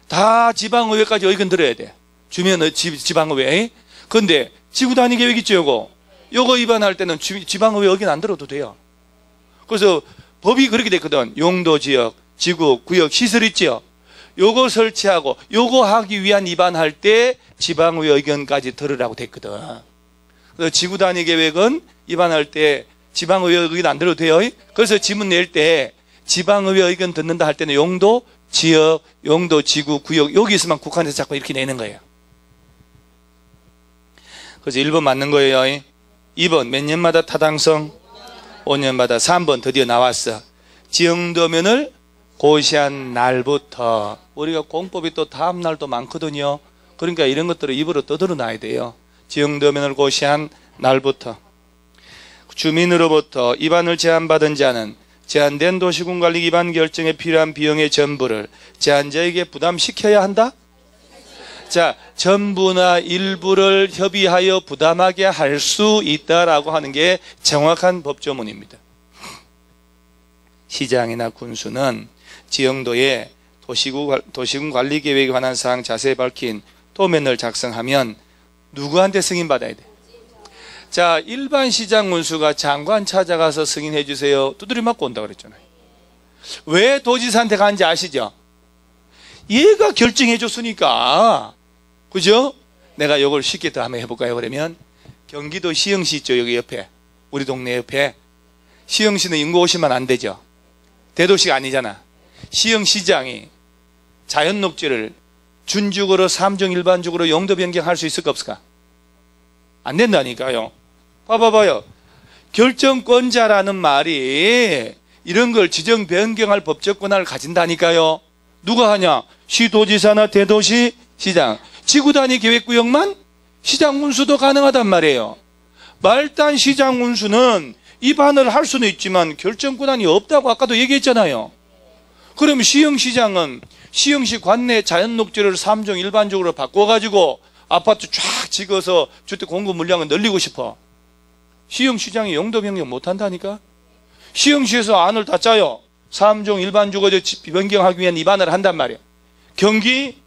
Speaker 1: 다 지방의회까지 의견 들어야 돼. 주민의 지방의회. 근데 지구단위 계획 있죠 요거 위반할 때는 지방의회 의견 안 들어도 돼요. 그래서 법이 그렇게 됐거든. 용도지역, 지구, 구역, 시설 있죠. 요거 설치하고 요거 하기 위한 위반할 때 지방의회 의견까지 들으라고 됐거든. 그래서 지구단위 계획은 위반할 때 지방의회 의견 안 들어도 돼요. 그래서 지문 낼 때 지방의회 의견 듣는다 할 때는 용도, 지역, 용도, 지구, 구역 여기 있으면 국한에서 자꾸 이렇게 내는 거예요. 그래서 1번 맞는 거예요. 2번 몇 년마다 타당성? 5년마다. 3번 드디어 나왔어. 지형도면을 고시한 날부터. 우리가 공법이 또 다음 날도 많거든요. 그러니까 이런 것들을 입으로 떠들어 놔야 돼요. 지형도면을 고시한 날부터. 주민으로부터 위반을 제한받은 자는 제한된 도시군관리 위반 결정에 필요한 비용의 전부를 제한자에게 부담시켜야 한다? 자, 전부나 일부를 협의하여 부담하게 할 수 있다라고 하는 게 정확한 법조문입니다. 시장이나 군수는 지형도에 도시군 관리 계획에 관한 사항 자세히 밝힌 도면을 작성하면 누구한테 승인받아야 돼? 자, 일반 시장 군수가 장관 찾아가서 승인해 주세요. 두드려 맞고 온다 그랬잖아요. 왜 도지사한테 간지 아시죠? 얘가 결정해 줬으니까. 그죠? 내가 이걸 쉽게 더 한번 해볼까요? 그러면 경기도 시흥시 있죠, 여기 옆에. 우리 동네 옆에. 시흥시는 인구 50만 안 되죠. 대도시가 아니잖아. 시흥시장이 자연녹지를 준축으로 3종 일반적으로 용도 변경할 수 있을까 없을까? 안 된다니까요. 봐봐봐요. 결정권자라는 말이 이런 걸 지정 변경할 법적 권한을 가진다니까요. 누가 하냐? 시도지사나 대도시 시장. 지구단위 계획구역만 시장 군수도 가능하단 말이에요. 말단 시장 군수는 입안을 할 수는 있지만 결정 권한이 없다고 아까도 얘기했잖아요. 그럼 시흥시장은 시흥시 관내 자연녹지를 3종 일반적으로 바꿔가지고 아파트 쫙 지어서 주택 공급 물량을 늘리고 싶어. 시흥시장이 용도 변경 못한다니까. 시흥시에서 안을 다 짜요. 3종 일반주거지 변경하기 위한 입안을 한단 말이에요. 경기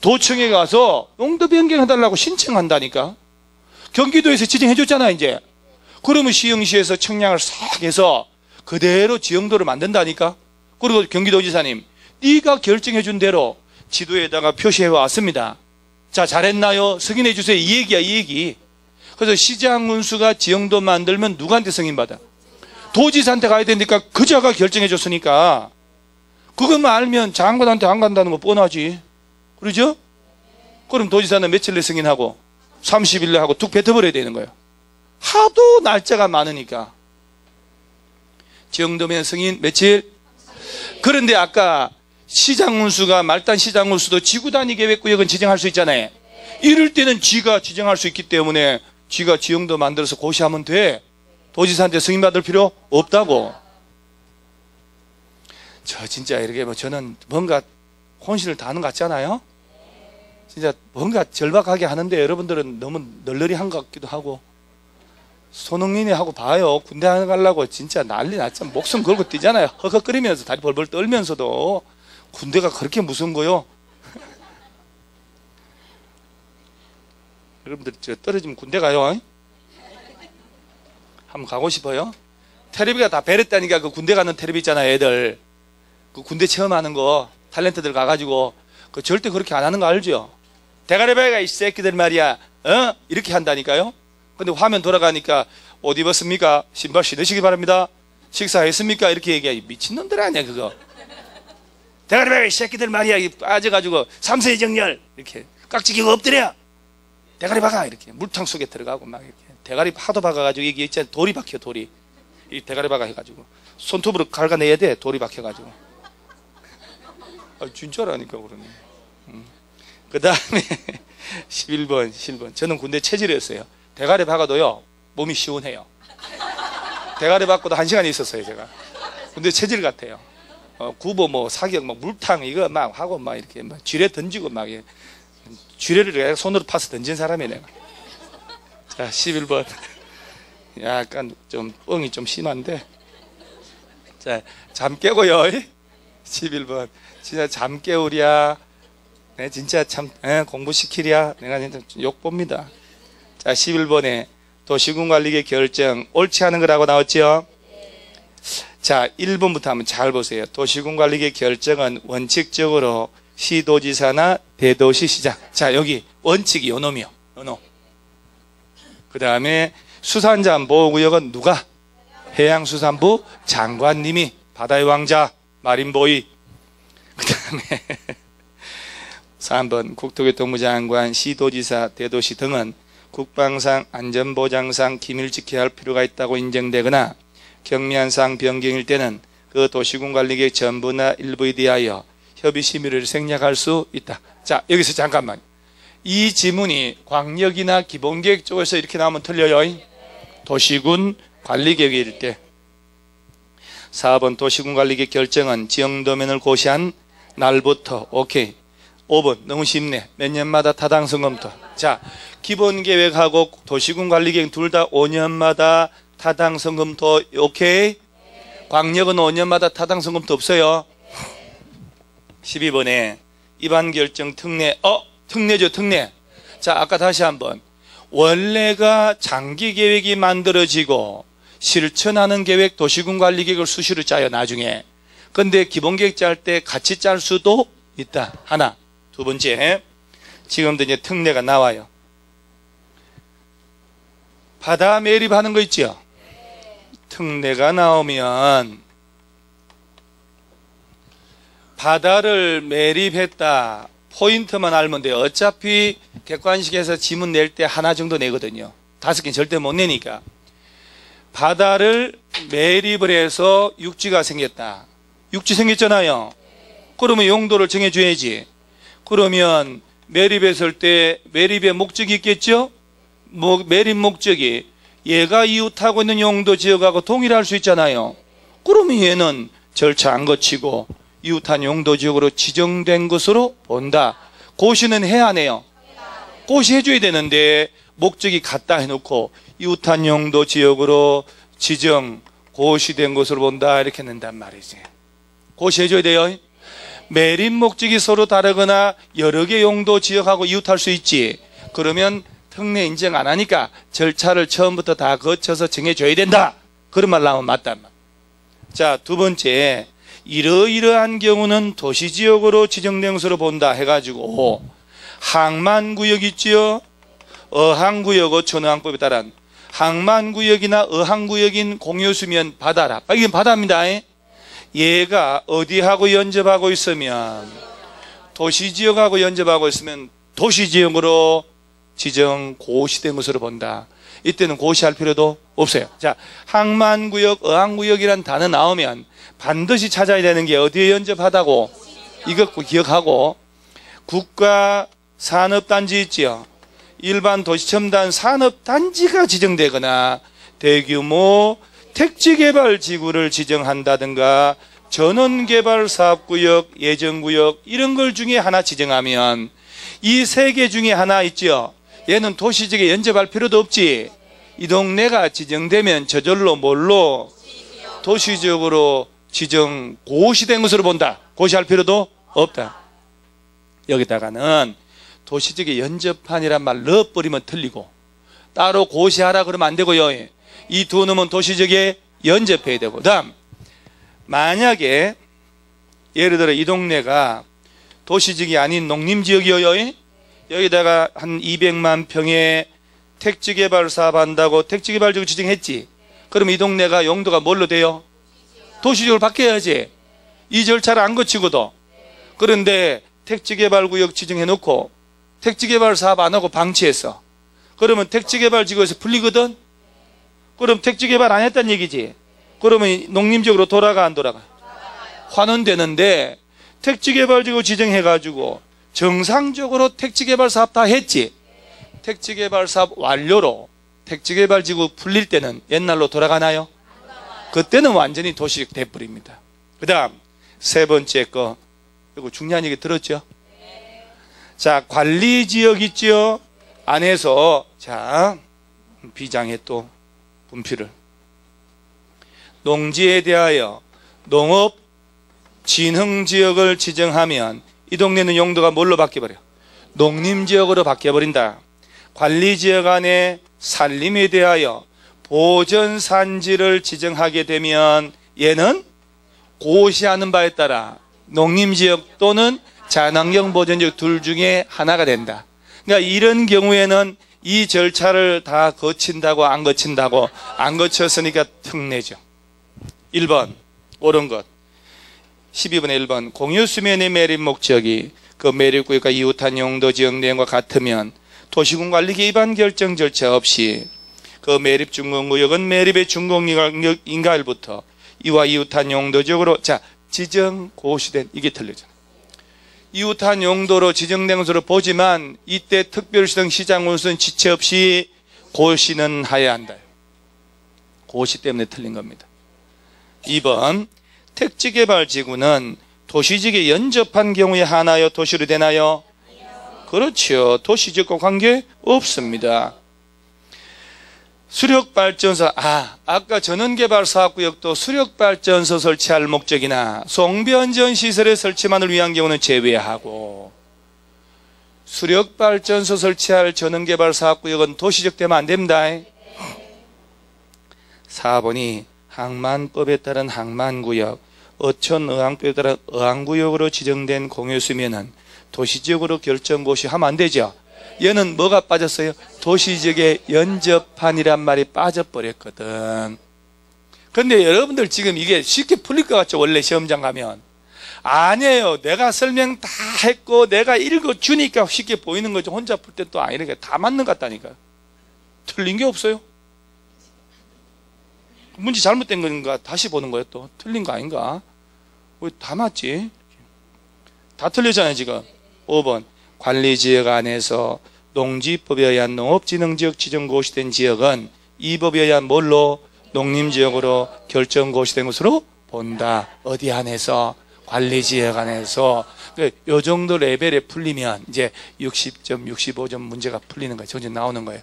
Speaker 1: 도청에 가서 용도 변경해달라고 신청한다니까. 경기도에서 지정해줬잖아 이제. 그러면 시흥시에서 청량을 싹 해서 그대로 지형도를 만든다니까. 그리고 경기도지사님, 네가 결정해준 대로 지도에다가 표시해 왔습니다. 자, 잘했나요? 승인해 주세요. 이 얘기야, 이 얘기. 그래서 시장 군수가 지형도 만들면 누구한테 승인받아? 도지사한테 가야 되니까 그자가 결정해 줬으니까 그것만 알면 장관한테 안 간다는 거 뻔하지. 그러죠? 그럼 도지사는 며칠 내 승인하고 30일 내 하고 툭 뱉어버려야 되는 거예요. 하도 날짜가 많으니까. 지형도면 승인 며칠? 그런데 아까 시장군수가 말단 시장군수도 지구단위 계획구역은 지정할 수 있잖아요. 이럴 때는 지가 지정할 수 있기 때문에 지가 지형도 만들어서 고시하면 돼. 도지사한테 승인받을 필요 없다고. 저 진짜 이렇게 저는 뭔가 혼신을 다하는 것 같잖아요. 진짜 뭔가 절박하게 하는데 여러분들은 너무 널널히 한 것 같기도 하고. 손흥민이 하고 봐요. 군대 안 가려고 진짜 난리 났잖아. 목숨 걸고 뛰잖아요. 헉헉거리면서 다리 벌벌 떨면서도. 군대가 그렇게 무서운 거요? 여러분들 저 떨어지면 군대 가요? 한번 가고 싶어요? 테레비가 다 배렸다니까. 그 군대 가는 테레비 있잖아요, 애들. 그 군대 체험하는 거 탤런트들 가가지고 그 절대 그렇게 안 하는 거 알죠? 대가리배가 이 새끼들 말이야, 이렇게 한다니까요. 근데 화면 돌아가니까 옷 입었습니까? 신발 신으시기 바랍니다. 식사했습니까? 이렇게 얘기해. 미친놈들 아니야 그거. 대가리배가 이 새끼들 말이야, 빠져가지고 삼세의 정렬 이렇게 깍지기가 엎드려 대가리 박아 이렇게 물탕 속에 들어가고 막 이렇게 대가리 하도 박아가지고 이게 있잖아, 돌이 박혀. 돌이 이 대가리 박아 해가지고 손톱으로 갉아내야 돼. 돌이 박혀가지고. 아, 진짜라니까 그러네. 그 다음에 11번 저는 군대 체질이었어요. 대가리 박아도요 몸이 시원해요. 대가리 박고도 1시간 있었어요. 제가 군대 체질 같아요. 구보 뭐 사격 뭐 물탕 이거 막 하고 막 이렇게 막 쥐레 던지고 막 쥐레를 손으로 파서 던진 사람이에요 내가. 자, 11번 약간 좀 뻥이 좀 심한데, 자, 잠 깨고요. 11번 진짜 잠 깨우랴. 네, 진짜 참 공부시키랴. 내가 진짜 욕 봅니다. 자, 11번에 도시군관리계 결정 옳지 않은 거라고 나왔죠. 자, 1번부터 한번 잘 보세요. 도시군관리계 결정은 원칙적으로 시도지사나 대도시시장. 자, 여기 원칙이 요 놈이요. 요 놈. 그 다음에 수산자원 보호구역은 누가? 해양수산부 장관님이, 바다의 왕자 마린보이. 그 다음에 3번 국토교통부 장관, 시도지사, 대도시 등은 국방상, 안전보장상 기밀 지켜야 할 필요가 있다고 인정되거나 경미한상 변경일 때는 그 도시군관리계획 전부나 일부에 대하여 협의 심의를 생략할 수 있다. 자, 여기서 잠깐만. 이 지문이 광역이나 기본계획 쪽에서 이렇게 나오면 틀려요. 도시군 관리계획일 때. 4번 도시군관리계획 결정은 지형도면을 고시한 날부터. 오케이. 5번 너무 쉽네. 몇 년마다 타당성 검토. 자, 기본계획하고 도시군관리계획 둘 다 5년마다 타당성 검토. 오케이. 광역은 5년마다 타당성 검토 없어요. 12번에 입안결정 특례. 특례죠, 특례. 자, 아까 다시 한번 원래가 장기 계획이 만들어지고 실천하는 계획, 도시군 관리 계획을 수시로 짜요, 나중에. 근데 기본 계획 짤 때 같이 짤 수도 있다. 하나. 두 번째, 지금도 이제 특례가 나와요. 바다 매립하는 거 있죠? 특례가 나오면 바다를 매립했다. 포인트만 알면 돼요. 어차피 객관식에서 지문 낼 때 하나 정도 내거든요. 5개는 절대 못 내니까. 바다를 매립을 해서 육지가 생겼다. 육지 생겼잖아요. 그러면 용도를 정해줘야지. 그러면 매립했을 때 매립의 목적이 있겠죠? 매립 목적이 얘가 이웃하고 있는 용도 지역하고 동일할 수 있잖아요. 그러면 얘는 절차 안 거치고 이웃한 용도 지역으로 지정된 것으로 본다. 고시는 해야 하네요. 고시 해줘야 되는데 목적이 같다 해놓고 이웃한 용도 지역으로 지정, 고시된 것으로 본다 이렇게 낸단 말이지. 고시해줘야 돼요. 매립 목적이 서로 다르거나 여러 개 용도 지역하고 이웃할 수 있지. 그러면 특례 인정 안 하니까 절차를 처음부터 다 거쳐서 정해줘야 된다. 그런 말 나오면 맞단 말. 자, 두 번째, 이러이러한 경우는 도시지역으로 지정된 것으로 본다 해가지고 항만구역 있지요. 어항구역, 어촌어항법에 따른 항만구역이나 어항구역인 공유수면 바다라. 이게 바다입니다. 얘가 어디하고 연접하고 있으면 도시지역하고 연접하고 있으면 도시지역으로 지정 고시된 것으로 본다. 이때는 고시할 필요도 없어요. 자, 항만구역, 어항구역이란 단어 나오면 반드시 찾아야 되는 게 어디에 연접하다고 이것 기억하고 국가산업단지 있지요. 일반 도시첨단 산업단지가 지정되거나 대규모 택지개발지구를 지정한다든가 전원개발사업구역, 예정구역 이런 걸 중에 하나 지정하면 이 세 개 중에 하나 있죠. 얘는 도시지역에 연접할 필요도 없지. 이 동네가 지정되면 저절로 뭘로 도시지역으로 지정 고시된 것으로 본다. 고시할 필요도 없다. 여기다가는 도시지역에 연접한이란 말 넣어버리면 틀리고 따로 고시하라 그러면 안 되고요. 이 두 놈은 도시지역에 연접해야 되고, 다음 만약에 예를 들어 이 동네가 도시지역이 아닌 농림지역이요. 여기다가 한 200만 평의 택지개발 사업한다고 택지개발지구 지정했지. 그럼 이 동네가 용도가 뭘로 돼요? 도시지역으로 바뀌어야지. 이 절차를 안 거치고도. 그런데 택지개발구역 지정해놓고 택지개발 사업 안 하고 방치했어. 그러면 택지개발지구에서 풀리거든? 그럼 택지개발 안 했단 얘기지. 그러면 농림지역으로 돌아가 안 돌아가? 환원되는데 택지개발지구 지정해가지고 정상적으로 택지개발 사업 다 했지. 택지개발 사업 완료로 택지개발지구 풀릴 때는 옛날로 돌아가나요? 그때는 완전히 도시지역 돼버립니다. 그 다음 세 번째 거, 이거 중요한 얘기 들었죠? 자, 관리지역 있죠? 안에서 자 비장에 또 분필을 농지에 대하여 농업 진흥지역을 지정하면 이 동네는 용도가 뭘로 바뀌어버려? 농림지역으로 바뀌어버린다. 관리지역 안에 산림에 대하여 보전산지를 지정하게 되면 얘는 고시하는 바에 따라 농림지역 또는 자연환경보전지역 둘 중에 하나가 된다. 그러니까 이런 경우에는 이 절차를 다 거친다고 안 거친다고? 안 거쳤으니까 특례죠. 1번 옳은 것. 12번에 1번 공유수면의 매립 목적이 그 매립구역과 이웃한 용도 지역 내용과 같으면 도시군 관리 개입한 결정 절차 없이 그 매립 준공구역은 매립의 준공인가일부터 이와 이웃한 용도 지역으로 자 지정 고시된, 이게 틀리잖아. 이웃한 용도로 지정된 것으로 보지만 이때 특별시등 시장군수는 지체 없이 고시는 하여야 한다. 고시 때문에 틀린 겁니다. 2번 택지개발지구는 도시지역에 연접한 경우에 하나요 도시로 되나요? 그렇죠. 도시지역과 관계 없습니다. 수력발전소, 아까 전원개발사업구역도 수력발전소 설치할 목적이나 송변전 시설의 설치만을 위한 경우는 제외하고 수력발전소 설치할 전원개발사업구역은 도시적 되면 안 됩니다. 4번이 항만법에 따른 항만구역, 어촌의항법에 따른 의항구역으로 지정된 공유수면은 도시지역으로 결정고시 하면 안 되죠. 얘는 뭐가 빠졌어요? 도시지역의 연접한이란 말이 빠져버렸거든. 근데 여러분들 지금 이게 쉽게 풀릴 것 같죠? 원래 시험장 가면. 아니에요. 내가 설명 다 했고 내가 읽어주니까 쉽게 보이는 거죠. 혼자 풀 때 또 아니니까 다 맞는 것 같다니까. 틀린 게 없어요. 문제 잘못된 건가 다시 보는 거예요. 또 틀린 거 아닌가? 왜 다 맞지? 다 틀렸잖아요 지금. 5번 관리지역 안에서 농지법에 의한 농업진흥지역 지정고시된 지역은 이 법에 의한 뭘로? 농림지역으로 결정고시된 것으로 본다. 어디 안에서? 관리지역 안에서. 요 정도 레벨에 풀리면 이제 60점, 65점 문제가 풀리는 거예요. 점점 나오는 거예요.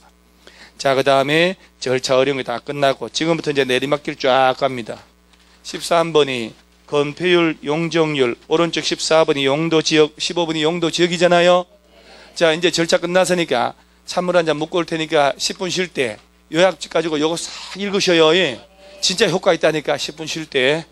Speaker 1: 자, 그 다음에 절차 어려운 게 다 끝나고 지금부터 이제 내리막길 쫙 갑니다. 13번이 건폐율, 용적률, 오른쪽 14번이 용도지역, 15번이 용도지역이잖아요. 자, 이제 절차 끝났으니까 찬물 한 잔 먹고 올 테니까 10분 쉴 때 요약 가지고 요거 싹 읽으셔요. 진짜 효과 있다니까 10분 쉴 때.